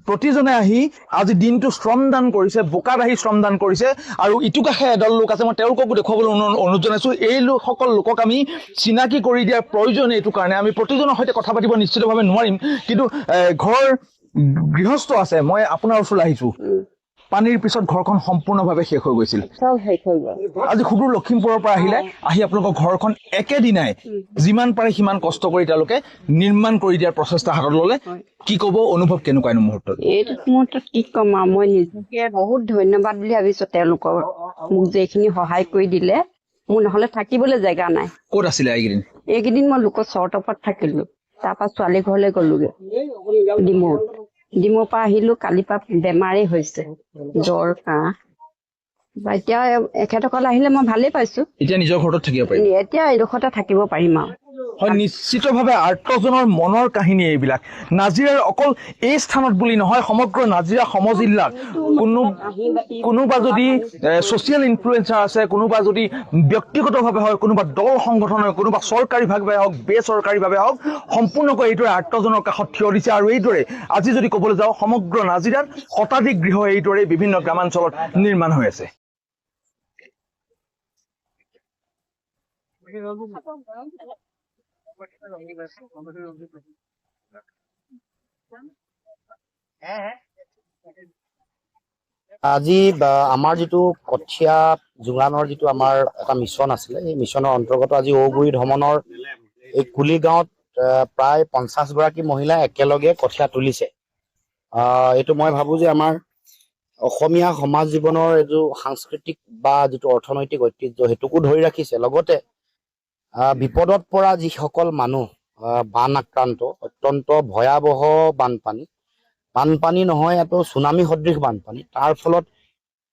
প্ৰতিজনে আহি আজি দিনটো শ্ৰমদান শ্ৰমদান কৰিছে, বোকাত আহি শ্ৰমদান কৰিছে। আৰু ইটো কাষে এদল লোক আছে, মই তেওঁলোককো দেখুৱাবলৈ অনুৰোধ জনাইছোঁ। এই সকল লোকক আমি চিনাকি কৰি দিয়াৰ প্ৰয়োজন। এইটো কাৰণে আমি প্ৰতিজনৰ সৈতে কথা পাতিব নিশ্চিতভাৱে নোৱাৰিম, কিন্তু ঘৰ গৃহস্থ আছে। মই আপোনাৰ ওচৰলৈ আহিছোঁ। পানীৰ পিছত ঘৰখন সম্পূৰ্ণভাৱে শেষ হৈ গৈছিল। আজি সুদূৰ লখিমপুৰৰ পৰা আহি আপোনালোকৰ ঘৰখন একেদিনাই যিমান পাৰে সিমান কষ্ট কৰি তেওঁলোকে নিৰ্মাণ কৰি দিয়াৰ প্ৰচেষ্টা হাতত ল'লে। কি ক'ব, অনুভৱ কেনেকুৱা এই মুহূৰ্তত? এইটো মুহূৰ্তত কি ক'ম আৰু, মই নিজকে বহুত ধন্যবাদ বুলি ভাবিছো তেওঁলোকৰ, মোক যে এইখিনি সহায় কৰি দিলে। মোৰ নহ'লে থাকিবলৈ জেগা নাই। ক'ত আছিলে এইকেইদিন মই লোকৰ চৰ্টপত থাকিলো, তাৰপৰা ছোৱালী ঘৰলৈ গলোগে ডিমৌৰ পৰা আহিলো। কালিৰ পৰা বেমাৰেই হৈছে, জ্বৰ কাহ। এতিয়া এখেতসকল আহিলে মই ভালেই পাইছো। এতিয়া নিজৰ ঘৰতে থাকিব পাৰিম, এতিয়া এইডোখৰতে থাকিব পাৰিম আৰু। হয়, নিশ্চিতভাৱে আৰ্তজনৰ মনৰ কাহিনী এইবিলাক। নাজিৰাৰ অকল এই স্থানত বুলি নহয়, সমগ্ৰ নাজিৰা সমজিল্লাত কোনোবা যদি ছ'চিয়েল ইনফ্লুৱেঞ্চাৰ আছে, কোনোবা যদি ব্যক্তিগতভাৱে হয়, কোনোবা দল সংগঠন হয়, কোনোবা চৰকাৰীভাৱে হওক বেচৰকাৰীভাৱে হওক, সম্পূৰ্ণকৈ এইদৰে আৰ্তজনৰ কাষত থিয় দিছে। আৰু এইদৰে আজি যদি ক'বলৈ যাওঁ, সমগ্ৰ নাজিৰাত শতাধিক গৃহ এইদৰে বিভিন্ন গ্ৰামাঞ্চলত নিৰ্মাণ হৈ আছে। আজি আমাৰ যিটো কঠীয়া যোগানৰ যিটো আমাৰ এটা মিছন আছিলে, এই মিছনৰ অন্তৰ্গত আজি ঔগুৰি ধমনৰ এই কুলি গাঁৱত প্ৰায় 50 গৰাকী মহিলা একেলগে কঠীয়া তুলিছে। এইটো মই ভাবো যে আমাৰ অসমীয়া সমাজ জীৱনৰ এইটো সাংস্কৃতিক বা যিটো অৰ্থনৈতিক ঐতিহ্য সেইটোকো ধৰি ৰাখিছে। লগতে বিপদত পৰা যিসকল মানুহ বান আক্ৰান্ত, অত্যন্ত ভয়াৱহ বানপানী নহয়, এইটো চুনামি সদৃশ বানপানী। তাৰ ফলত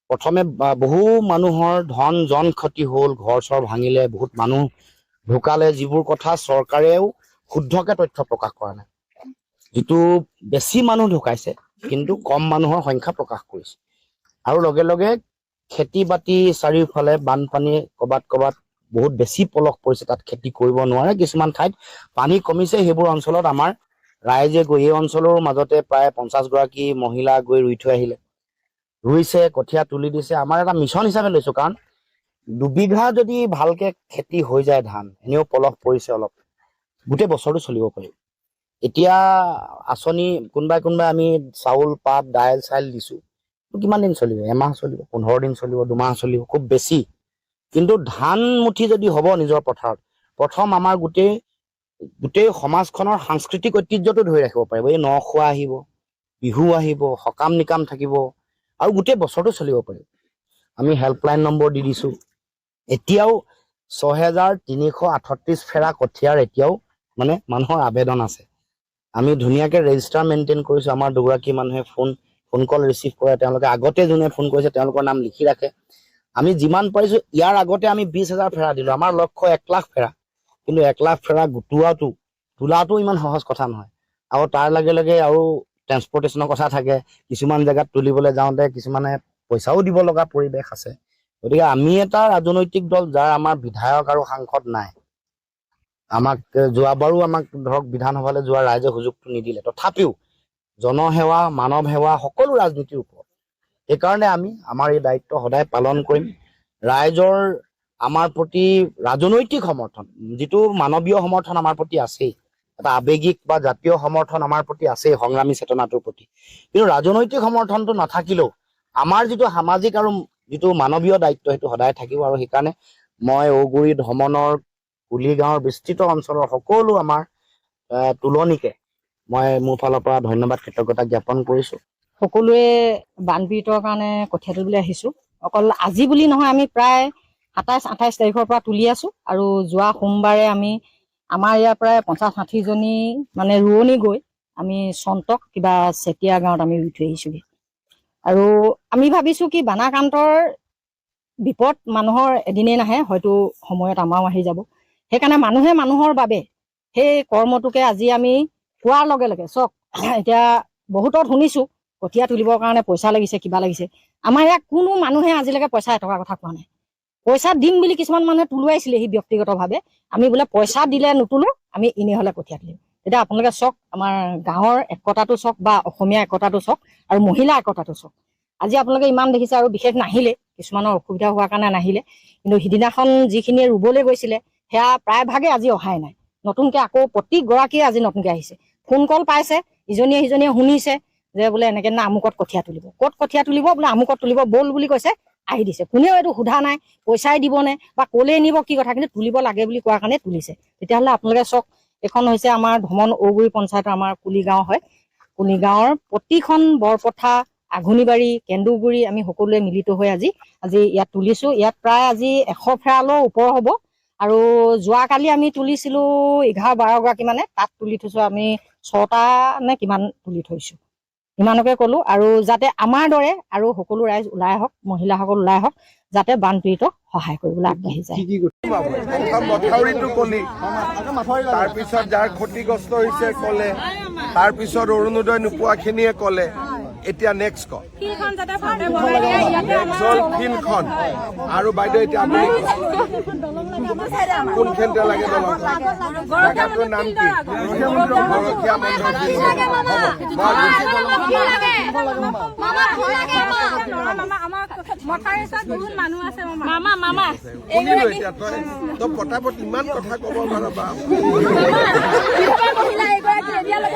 প্ৰথমে বহু মানুহৰ ধন জন ক্ষতি হ'ল, ঘৰ চৰ ভাঙিলে, বহুত মানুহ ঢুকালে, যিবোৰ কথা চৰকাৰেও শুদ্ধকে তথ্য প্ৰকাশ কৰা নাই। যিটো বেছি মানুহ ঢুকাইছে কিন্তু কম মানুহৰ সংখ্যা প্ৰকাশ কৰিছে। আৰু লগে লগে খেতি বাতি চাৰিওফালে বানপানী, ক'ৰবাত বহুত বেছি পলস পৰিছে, তাত খেতি কৰিব নোৱাৰে। কিছুমান ঠাইত পানী কমিছে, সেইবোৰ অঞ্চলত আমাৰ ৰাইজে গৈ এই অঞ্চলৰ মাজতে প্ৰায় 50 গৰাকী মহিলা গৈ ৰুই থৈ আহিলে, ৰুইছে, কঠীয়া তুলি দিছে। আমাৰ এটা মিছন হিচাপে লৈছো, কাৰণ 2 বিঘা যদি ভালকে খেতি হৈ যায়, ধান এনেও পলস পৰিছে অলপ, গোটেই বছৰটো চলিব পাৰিব। এতিয়া আঁচনি কোনোবাই আমি চাউল পাত দাইল চাইল দিছো, কিমান দিন চলিব? এমাহ চলিব, 15 দিন চলিব, 2 মাহ চলিব, খুব বেছি। কিন্তু ধান মুঠি যদি হ'ব নিজৰ পথাৰত, প্ৰথম আমাৰ গোটেই সমাজখনৰ সাংস্কৃতিক ঐতিহ্যটো ধৰি ৰাখিব পাৰিব। এই নখোৱা আহিব, বিহু আহিব, সকাম নিকাম থাকিব, আৰু গোটেই বছৰটো চলিব পাৰিব। আমি হেল্পলাইন নম্বৰ দি দিছো। এতিয়াও 6338 ফেৰা কঠীয়াৰ এতিয়াও মানে মানুহৰ আবেদন আছে। আমি ধুনীয়াকে ৰেজিষ্টাৰ মেইনটেইন কৰিছো। আমাৰ দুগৰাকী মানুহে ফোন কল ৰিচিভ কৰে, তেওঁলোকে আগতে যোনে ফোন কৰিছে তেওঁলোকৰ নাম লিখি ৰাখে। আমি যিমান পাৰিছো, ইয়াৰ আগতে আমি 20,000 ফেৰা দিলো। আমাৰ লক্ষ্য 1 লাখ ফেৰা, কিন্তু 1 লাখ ফেৰা তোলাটো ইমান সহজ কথা নহয়। আৰু তাৰ লগে লগে আৰু ট্ৰেন্সপৰ্টেশ্যনৰ কথা থাকে। কিছুমান জেগাত তুলিবলৈ যাওঁতে কিছুমানে পইচাও দিব লগা পৰিৱেশ আছে। গতিকে আমি এটা ৰাজনৈতিক দল যাৰ আমাৰ বিধায়ক আৰু সাংসদ নাই। যোৱাবাৰো আমাক ধৰক বিধানসভালৈ যোৱা ৰাইজে সুযোগটো নিদিলে, তথাপিও জনসেৱা, মানৱ সেৱা সকলো ৰাজনীতিৰ ওপৰত। সেইকাৰণে আমি আমাৰ এই দায়িত্ব সদায় পালন কৰিম। ৰাইজৰ আমাৰ প্ৰতি ৰাজনৈতিক সমৰ্থন, যিটো মানৱীয় সমৰ্থন আমাৰ প্ৰতি আছেই, এটা আৱেগিক বা জাতীয় সমৰ্থন আমাৰ প্ৰতি আছেই, সংগ্ৰামী চেতনাটোৰ প্ৰতি। কিন্তু ৰাজনৈতিক সমৰ্থনটো নাথাকিলেও আমাৰ যিটো সামাজিক আৰু যিটো মানৱীয় দায়িত্ব সেইটো সদায় থাকিব। আৰু সেইকাৰণে মই ঔগুৰি ধমনৰ কুলি গাঁৱৰ বিস্তৃত অঞ্চলৰ সকলো আমাৰ তুলনিকে মই মোৰ ফালৰ পৰা ধন্যবাদ কৃতজ্ঞতা জ্ঞাপন কৰিছো। সকলোৱে বানপীড়িতৰ কাৰণে কঠীয়া তুলিবলৈ আহিছো। অকল আজি বুলি নহয়, আমি প্ৰায় 27-28 তাৰিখৰ পৰা তুলি আছো। আৰু যোৱা সোমবাৰে আমাৰ ইয়াৰ প্ৰায় 50-60 জনী মানে ৰোৱনী গৈ আমি চন্তক কিবা চেতিয়া গাঁৱত আমি ৰুই থৈ আহিছোগে। আৰু আমি ভাবিছো কি বানাক্ৰান্তৰ বিপদ মানুহৰ এদিনেই নাহে, হয়তো সময়ত আমাৰো আহি যাব। সেইকাৰণে মানুহে মানুহৰ বাবে সেই কৰ্মটোকে আজি আমি কোৱাৰ লগে লগে চক এতিয়া বহুতত শুনিছো কঠীয়া তুলিবৰ কাৰণে পইচা লাগিছে, কিবা লাগিছে। আমাৰ ইয়াত কোনো মানুহে আজিলৈকে পইচা এটকাৰ কথা কোৱা নাই। পইচা দিম বুলি কিছুমান মানুহে তুলুৱাইছিলে সি ব্যক্তিগতভাৱে। আমি বোলে পইচা দিলে নুতুলো, আমি এনে হলে কঠীয়া তুলিম। এতিয়া আপোনালোকে চক, আমাৰ গাঁৱৰ একতাটো চক বা অসমীয়া একতাটো চক আৰু মহিলা একতাটো চক। আজি আপোনালোকে ইমান দেখিছে আৰু বিশেষ নাহিলে, কিছুমানৰ অসুবিধা হোৱাৰ কাৰণে নাহিলে, কিন্তু সিদিনাখন যিখিনিয়ে ৰুবলৈ গৈছিলে সেয়া প্ৰায়ভাগে আজি অহাই নাই। নতুনকে আকৌ প্ৰতিগৰাকীয়ে আজি নতুনকে আহিছে, ফোন কল পাইছে, ইজনীয়ে সিজনীয়ে শুনিছে যে বোলে এনেকে না আমুকত কঠীয়া তুলিব, ক'ত কঠীয়া তুলিব বোলে আমুকত তুলিব বল বুলি কৈছে, আহি দিছে। কোনেও এইটো সোধা নাই পইচাই দিবনে বা ক'লে নিব কি কথা, কিন্তু তুলিব লাগে বুলি কোৱাৰ কাৰণে তুলিছে। তেতিয়াহ'লে আপোনালোকে চাওক, এখন হৈছে আমাৰ ধমন ঔগুৰি পঞ্চায়তৰ আমাৰ কুলি গাঁও হয়। কুলি গাঁৱৰ প্ৰতিখন বৰপথা, আঘুনিবাৰী, কেন্দুগুৰি আমি সকলোৱে মিলিত হৈ আজি ইয়াত তুলিছো। ইয়াত প্ৰায় আজি 100 ফেৰালৰ ওপৰ হ'ব। আৰু যোৱাকালি আমি তুলিছিলো 11-12 গৰাকী মানে, তাত তুলি থৈছো আমি 6টা নে কিমান তুলি থৈছো। ইমানকে ক'লো, আৰু যাতে আমাৰ দৰে আৰু সকলো ৰাইজ ওলাই আহক, মহিলাসকল ওলাই আহক, যাতে বানপীড়িত সহায় কৰিবলৈ আগবাঢ়ি যায়। মথাউৰিটো কলি, তাৰপিছত যাৰ ক্ষতিগ্ৰস্ত হৈছে ক'লে, তাৰপিছত অৰুণোদয় নোপোৱাখিনিয়ে ক'লে, এতিয়া নেক্সট ফিল্ডখন আৰু বাইদেউ এতিয়া আপুনি কোনখিনিতে লাগে জেগাটোৰ নাম কি? গৰখীয়া এতিয়া তই পটাপট ইমান কথা ক'ব পাৰ বা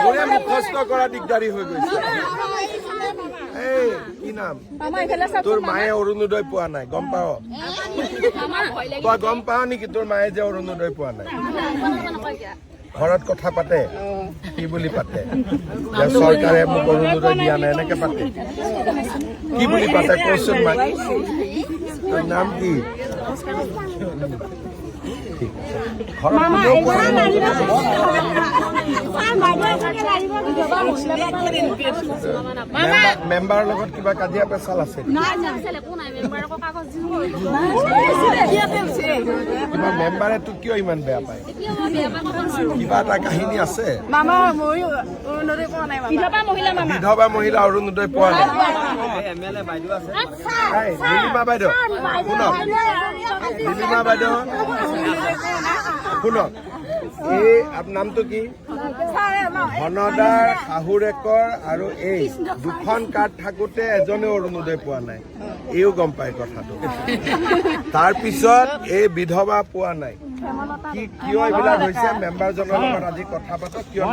মোৰে মুখস্থ কৰা দিগদাৰী হৈ গৈছে। এই কি নাম তোৰ? মায়ে অৰুণোদয় পোৱা নাই, গম পাৱ? তই গম পাৱ নেকি তোৰ মায়ে যে অৰুণোদয় পোৱা নাই? ঘৰত কথা পাতে, কি বুলি পাতে? যে চৰকাৰে মোক অৰুণোদয় দিয়া নাই, এনেকে পাতে? কি বুলি পাতে কচোন? মাক তোৰ নাম কি? মেম্বাৰৰ লগত কিবা কাজিয়া পেচাল আছে? মেম্বাৰে তোক কিয় ইমান বেয়া পায়? কিবা এটা কাহিনী আছে? বিধৱা মহিলা অৰুণোদয় পোৱা নাই। নীলিমা বাইদেউ শুনক, নীলিমা বাইদেউ শুনক, এই নামটো কি? ধনদাৰ শাহুৰেকৰ আৰু এই দুখন কাৰ্ড থাকোতে এজনে অৰুণোদয় পোৱা নাই, এইও গম পায় কথাটো। তাৰপিছত এই বিধৱা পোৱা নাই, কি কিয় এইবিলাক হৈছে? মেম্বাৰজনৰ লগত আজি কথা পাতক, কিয়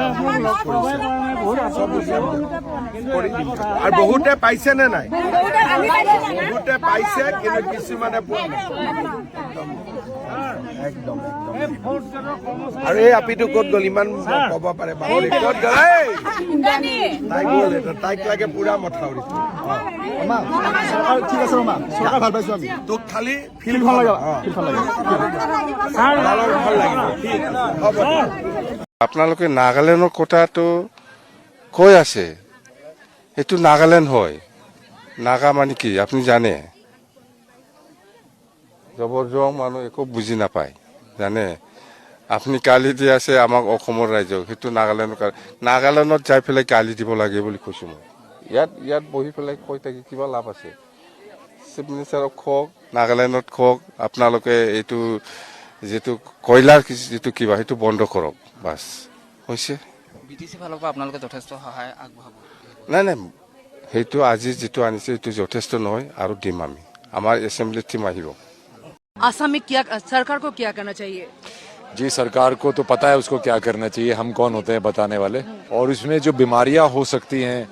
কৰি দিম। আৰু বহুতে পাইছে নে নাই? বহুতে পাইছে, কিন্তু কিছুমানে পোৱা নাই। একদম আৰু এই আপিটো ক'ত গ'ল? ইমান ক'ব পাৰে বাহৰি ক'ত গ'ল? তাই গ'ল, তাইক লাগে পুৰা মথাউৰি। ঠিক আছে ভাল পাইছো আমি, তোক খালি ফিল্ডখন লাগে, ভাল লাগিব। ঠিক হ'ব। আপোনালোকে নাগালেণ্ডৰ কথাটো কৈ আছে, সেইটো নাগালেণ্ড হয়। নাগা মানে কি আপুনি জানে? জবৰজং মানুহ একো বুজি নাপায়, জানে? আপুনি গালি দি আছে আমাক অসমৰ ৰাইজক, সেইটো নাগালেণ্ডৰ নাগালেণ্ডত যাই পেলাই গালি দিব লাগে বুলি কৈছোঁ মই। ইয়াত বহি পেলাই কৈ থাকি কিবা লাভ আছে? চিফ মিনিষ্টাৰক কওক, নাগালেণ্ডত কওক, আপোনালোকে এইটো যিটো কয়লাৰ যিটো কিবা সেইটো বন্ধ কৰক, বাছ হৈছে। BTC ফালৰ পৰা আপোনালোকে যথেষ্ট সহায় আগবঢ়াব? নাই, সেইটো আজি যিটো আনিছে সেইটো যথেষ্ট নহয়, আৰু দিম আমি। আমাৰ এছেম্বলি টিম আহিব। आसाम में क्या सरकार को क्या करना चाहिए? जी, सरकार को तो पता है उसको क्या करना चाहिए, हम कौन होते हैं बताने वाले। और इसमें जो बीमारियां हो सकती हैं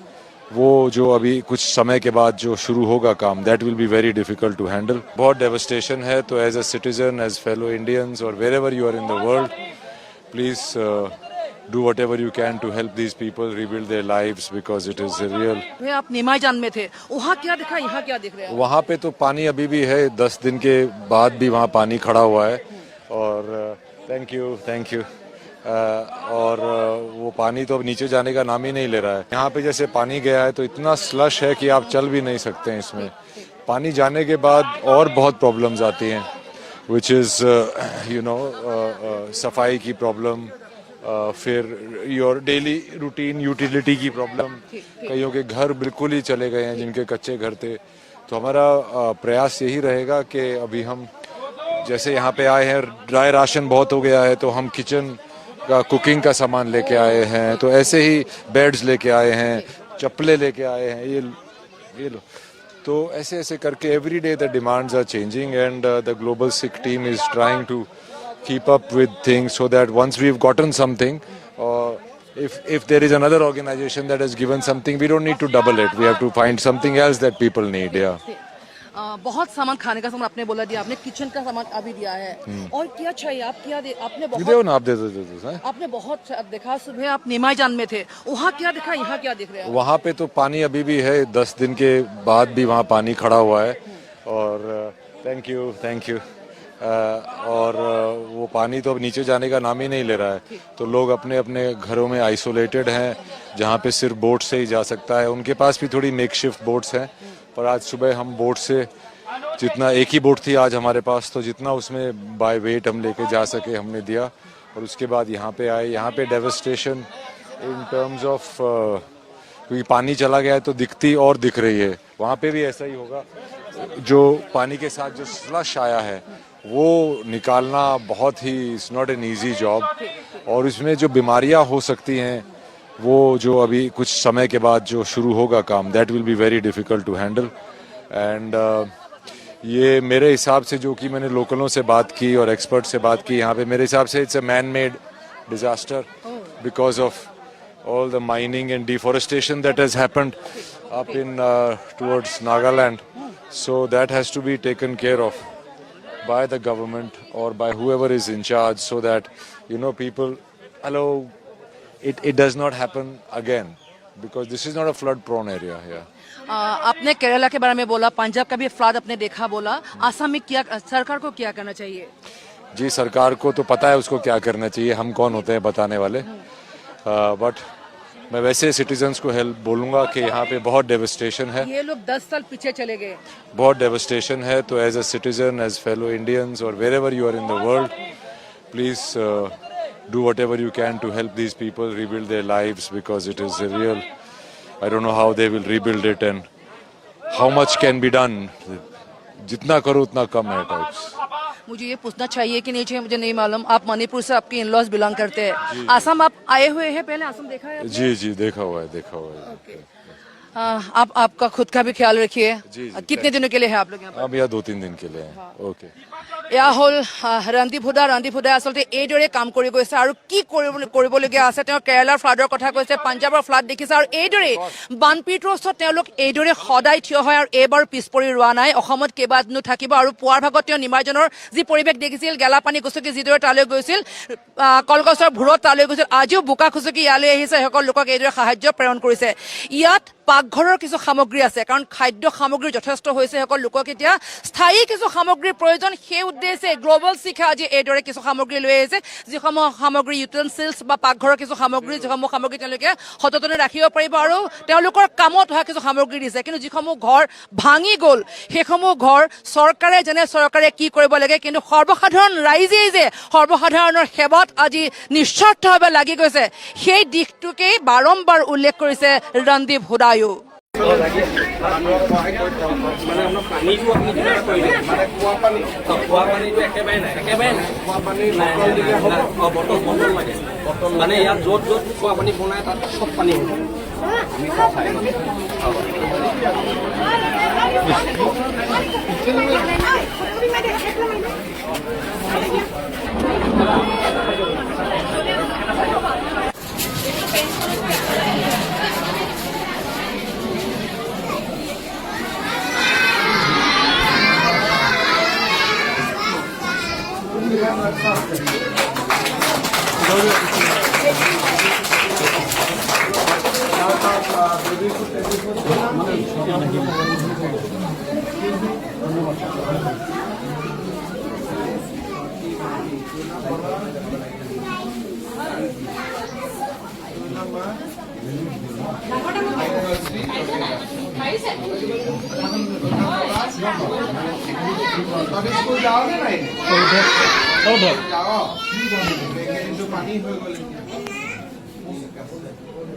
वो जो अभी कुछ समय के बाद जो शुरू होगा काम, that will be very difficult to handle. बहुत डेवस्टेशन है, तो as a citizen, as fellow Indians और wherever you are in the world, please do whatever you can to help these people rebuild their lives because it is real. आप निमाईजान में थे, वहाँ क्या दिखा, यहाँ क्या दिख रहा है? वहाँ पे तो पानी अभी भी है, 10 दिन के बाद भी वहाँ पानी खड़ा हुआ है। और थैंक यू और वो पानी तो अब नीचे जाने का नाम ही नहीं ले रहा है। यहाँ पे जैसे पानी गया है तो इतना स्लश है कि आप चल भी नहीं सकते हैं इसमें। पानी जाने के बाद और बहुत प्रॉब्लम्स आती हैं, विच इज़ सफाई की प्रॉब्लम, फिर योर डेली रूटीन यूटिलिटी की प्रॉब्लम, कईयों के घर बिल्कुल ही चले गए हैं जिनके कच्चे घर थे। तो हमारा प्रयास यही रहेगा कि अभी हम जैसे यहाँ पे आए हैं, ड्राई राशन बहुत हो गया है, तो हम किचन का कुकिंग का सामान लेके आए हैं, तो ऐसे ही बेड्स लेके आए हैं, चप्पलें लेके आए हैं, ये लो तो ऐसे ऐसे करके every day the demands are changing, and the global Sikh team is trying to keep up with things so that once we've gotten something, if there is another organization that has given something, we don't need to double it. We have to find something else that people need. Yeah. बहुत सामान, खाने का सामान आपने बोला दिया, आपने kitchen का सामान अभी दिया है, और क्या चाहिए आप, क्या आपने बहुत दो ना, आप दे दो। आपने बहुत देखा। सुबह आप निमाईजान में थे, वहाँ क्या देखा, यहाँ क्या देख रहे हैं? वहाँ पे तो पानी अभी भी है, 10 दिन के बाद भी वहाँ पानी खड़ा हुआ है, और थैंक यू और वो पानी तो अब नीचे जाने का नाम ही नहीं ले रहा है। तो लोग अपने अपने घरों में आइसोलेटेड हैं, जहाँ पे सिर्फ बोट से ही जा सकता है। उनके पास भी थोड़ी मेकशिफ्ट बोट्स हैं, पर आज सुबह हम बोट से जितना, एक ही बोट थी आज हमारे पास, तो जितना उसमें बाय वेट हम लेके जा सके हमने दिया, और उसके बाद यहाँ पे आए। यहाँ पे डेवस्टेशन इन टर्म्स ऑफ, क्योंकि पानी चला गया है तो दिखती और दिख रही है। वहाँ पे भी ऐसा ही होगा। जो पानी के साथ जो स्लश आया है वो निकालना बहुत ही, it's not an easy job, और इसमें जो बीमारियाँ हो सकती हैं वो जो अभी कुछ समय के बाद जो शुरू होगा काम, that will be very difficult to handle. And ये मेरे हिसाब से, जो कि मैंने लोकलों से बात की और एक्सपर्ट से बात की यहाँ पे, मेरे हिसाब से it's a man made disaster because of all the mining and deforestation that has happened up in towards Nagaland. So that has to be taken care of by the government or by whoever is in charge, so that people it does not happen again, because this is not a flood prone area here. आपने केरला के बारे में बोला, पंजाब का भी flood आपने देखा बोला, आसाम में क्या सरकार को क्या करना चाहिए? जी, सरकार को तो पता है उसको क्या करना चाहिए, हम कौन होते हैं बताने वाले। बट मैं वैसे सिटीजन्स को हेल्प बोलूंगा कि यहाँ पे बहुत डेवस्टेशन है। ये लोग 10 साल पीछे चले गए, बहुत डेवस्टेशन है। तो as a citizen, as fellow Indians, और wherever you are in the world, please do whatever you can to help these people rebuild their lives, because it is real. I don't know how they will rebuild it and how much can be done. जितना करो उतना कम है types. मुझे ये पूछना चाहिए कि नहीं चाहिए, मुझे नहीं मालूम। आप मणिपुर से, आपके इन लॉज बिलोंग करते हैं, आसाम आप आए हुए हैं, पहले आसाम देखा है? जी, देखा हुआ है। आप आपका खुद का भी ख्याल रखिए। कितने दिनों के लिए है आप लोग यहाँ पर? अब यहाँ 2-3 दिन के लिए है। ओके। এয়া হ'ল ৰন্দীপ হুদাই আচলতে এইদৰে কাম কৰি গৈছে, আৰু কি কৰিবলগীয়া আছে। তেওঁ কেৰালাৰ ফ্লাডৰ কথা কৈছে, পাঞ্জাৱৰ ফ্লাড দেখিছে, আৰু এইদৰে বানপীড়িতৰ ওচৰত তেওঁলোক এইদৰে সদায় থিয় হয়, আৰু এইবাৰ পিছ পৰি ৰোৱা নাই। অসমত কেইবাদিনো থাকিব, আৰু পুৱাৰ ভাগত তেওঁ নিমাইজনৰ যি পৰিৱেশ দেখিছিল, গেলাপানী গছকি যিদৰে তালৈ গৈছিল, কলগছৰ ভূৰত তালৈ গৈছিল, আজিও বোকা খুচকি ইয়ালৈ আহিছে, সেইসকল লোকক এইদৰে সাহায্য প্ৰেৰণ কৰিছে। ইয়াত পাকঘৰৰ কিছু সামগ্ৰী আছে, কাৰণ খাদ্য সামগ্ৰী যথেষ্ট হৈছে। সেইসকল লোকক এতিয়া স্থায়ী কিছু সামগ্ৰীৰ প্ৰয়োজন, সেই উদ্দেশ্যে গ্লোবেল শিখে আজি এইদৰে কিছু সামগ্ৰী লৈ আহিছে, যিসমূহ সামগ্ৰী ইউটেনচিলছ বা পাকঘৰৰ কিছু সামগ্ৰী, যিসমূহ সামগ্ৰী তেওঁলোকে সযতনে ৰাখিব পাৰিব, আৰু তেওঁলোকৰ কামত হোৱা কিছু সামগ্ৰী দিছে। কিন্তু যিসমূহ ঘৰ ভাঙি গ'ল, সেইসমূহ ঘৰ চৰকাৰে জানে চৰকাৰে কি কৰিব লাগে, কিন্তু সৰ্বসাধাৰণ ৰাইজেই যে সৰ্বসাধাৰণৰ সেৱাত আজি নিস্বাৰ্থভাৱে লাগি গৈছে, সেই দিশটোকেই বাৰম্বাৰ উল্লেখ কৰিছে ৰন্দীপ হুদায়ো। মানে ইয়াত য'ত য'ত খোৱা পানী বনাই তাত চব পানী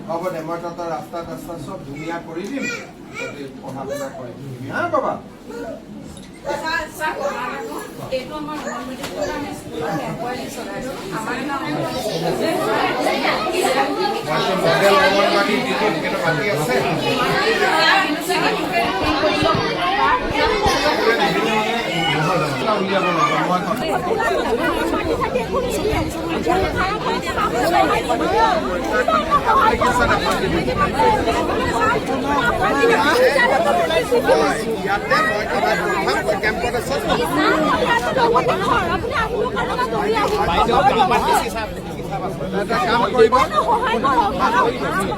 হ'ব দে, মই তহঁতৰ ৰাস্তা চব ধুনীয়া কৰি দিম, পঢ়া শুনা কৰি দিম। হা বাবা, মডেল অংগনবাড়ী যিটো মাটি আছে এটা কাম কৰিব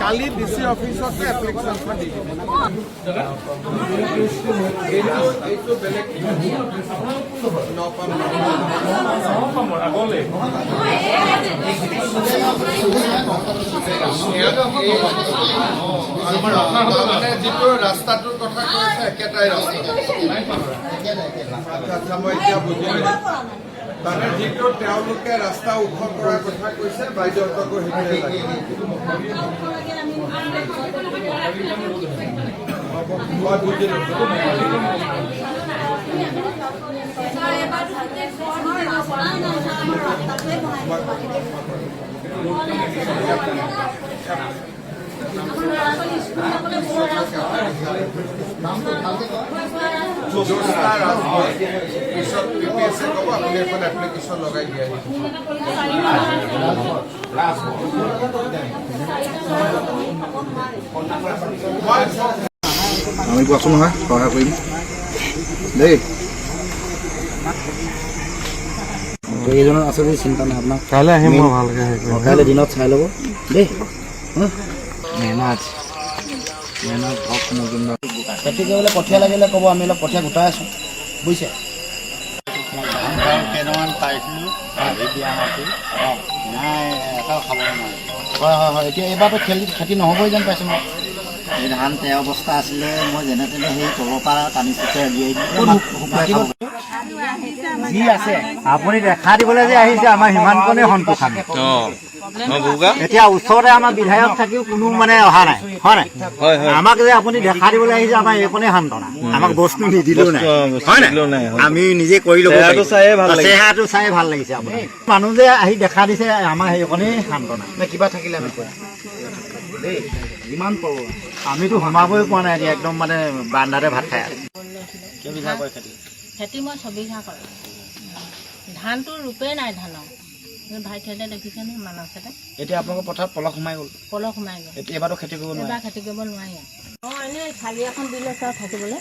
কালি ডিসি অফিসতে এপ্লিকেশনখন দি দিব যিটো ৰাস্তাটোৰ কথা কৈছে একেটাই ৰাস্তা মই এতিয়া বুজিলোঁ মানে যিটো তেওঁলোকে ৰাস্তা ওখ কৰাৰ কথা কৈছে বাইদেউহঁতকো সেইটোৱে লাগে মই বুজিলোঁ পিছত পিপিএছে ক'ব আপুনি এখন এপ্লিকেশ্যন লগাই দিয়ে আমি কোৱাচোন নহয় সহায় কৰিম দেই এইজনৰ আছে যদি চিন্তা নাই আপোনাক কাইলৈ আহিম মই ভালকৈ কাইলৈ দিনত চাই ল'ব দেই মেহনত হওক কিন্তু খেতি কৰিবলৈ কঠীয়া লাগিলে ক'ব আমি অলপ কঠীয়া গোটাই আছোঁ বুজিছে কেইটামান পাইছিলোঁ দিয়া মাটি নাই এটাও খাব নোৱাৰে হয় হয় হয় এতিয়া এইবাৰতো খেতি নহ'বই যেন পাইছোঁ মই এই ধান তেৰ অৱস্থা আছিলে মই যেনে তেনে সেই তলৰ পৰা টানি চুচাই উলিয়াই দিলোঁ যি আছে আপুনি দেখা দিবলৈ যে আহিছে আমাৰ সিমানকণেই সন্তোষান এতিয়া ওচৰতে আমাৰ বিধায়ক থাকিও কোনো মানে অহা নাই হয় নাই আমাক যে আপুনি দেখা দিবলৈ আহিছে আমাৰ এইকণেই সান্তনা আমাক বস্তু নিদিলেও নাই হয় নাই আমি নিজে কৰি ল'ব চেহেৰাটো চাই ভাল লাগিছে আপুনি মানুহ যে আহি দেখা দিছে আমাৰ সেইকণেই সান্তনা কিবা থাকিলে আমি দেই যিমান পাৰোঁ আমিতো সোমাবই পোৱা নাই এতিয়া একদম মানে বান্দাতে ভাত খাই আছোঁ কেইবিঘা কৰে খেতি মই 6 বিঘা কৰোঁ ধানটো ৰূপেই নাই ধানৰ ভাইটিহঁতে দেখিছেনে মানসতে এতিয়া আপোনালোকৰ পথাৰত পলস সোমাই গ'ল এবাৰতো খেতি কৰিব নোৱাৰে খেতি কৰিব নোৱাৰি এনেই খালি এখন দিলে চব থাকিবলৈ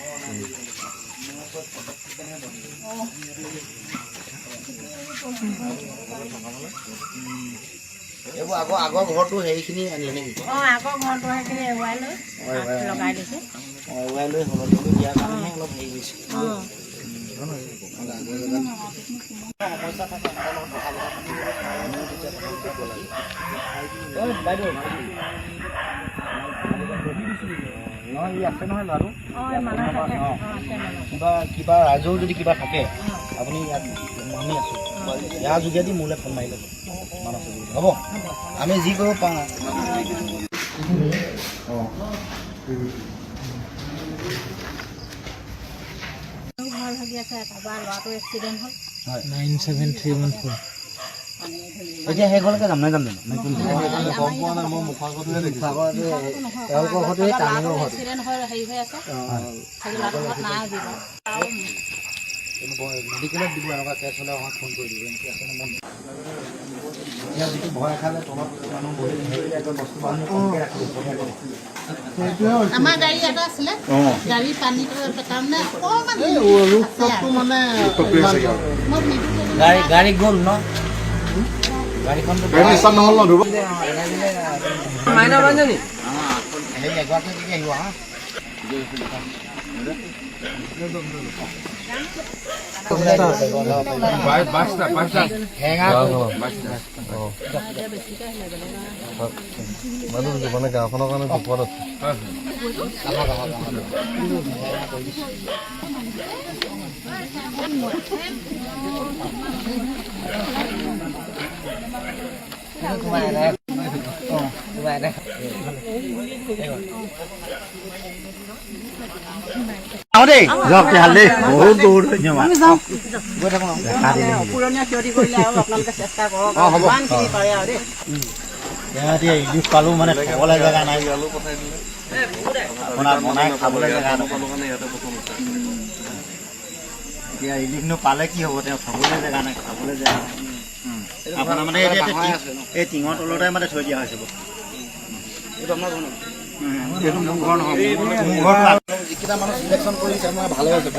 এইবোৰ আগৰ ঘৰটো সেইখিনি আনিলে নেকি আগৰ ঘৰটো সেইখিনি এৰুৱাই লৈ লগাই দিছে এৰুৱাই লৈ হলদি দিয়াৰ কাৰণেহে অলপ হেৰি হৈছে সমস্যা থাকে বাইদেউ নহয় ই আছে নহয় ল'ৰাটো কিবা ৰাইজৰ যদি কিবা থাকে আপুনি ইয়াত আমি আছোঁ ইয়াৰ যোগেদি মোলৈ ফোন মাৰি ল'ব মানস হ'ব আমি যি কৰিব পাৰোঁ ভাল লাগি আছে তাৰপৰা ল'ৰাটো এক্সিডেণ্ট হ'ল 97314 এতিয়া সেইঘৰলৈকে যাম নাই যাম জানো তেওঁলোকৰ ঘৰতে টানিৰ ঘৰ এক্সিডেণ্ট হৈ হেৰি হৈ আছে নাই দিব মেডিকেলত দিব এনেকুৱা কেছ হ'লে আমাক ফোন কৰি দিব এনেকৈ আছে মন এতিয়া যিটো ভয় খালে তলত মানুহ বহি বস্তু আমাৰ গাড়ী এটা আছিলে গাড়ী পানীটো তাৰমানে অকণমান গাড়ী গ'ল ন গাড়ীখনটো নহ'ল ন ধুব মাইনা বাঞ্জনী সেই এগৰাকী কি আহিব হা মানে গাঁওখনৰ কাৰণে বিপদ আছে বহুত বহুত ধন্যবাদ পালো মানে থবলৈ জেগা নাই আপোনাৰ বনাই খাবলৈ জেগা এতিয়া ৰিলিফনো পালে কি হ'ব, তেওঁ থ'বলৈ জেগা নাই, খাবলৈ জেগা নাই। আপোনাৰ মানে এই টিঙৰ তলতে মানে থৈ দিয়া হৈছে। এইটো মোৰ ঘৰ নহয়, মোৰ ঘৰ যিকেইটা মানুহ চিলেকশ্যন কৰিছে মই ভালে হৈছে।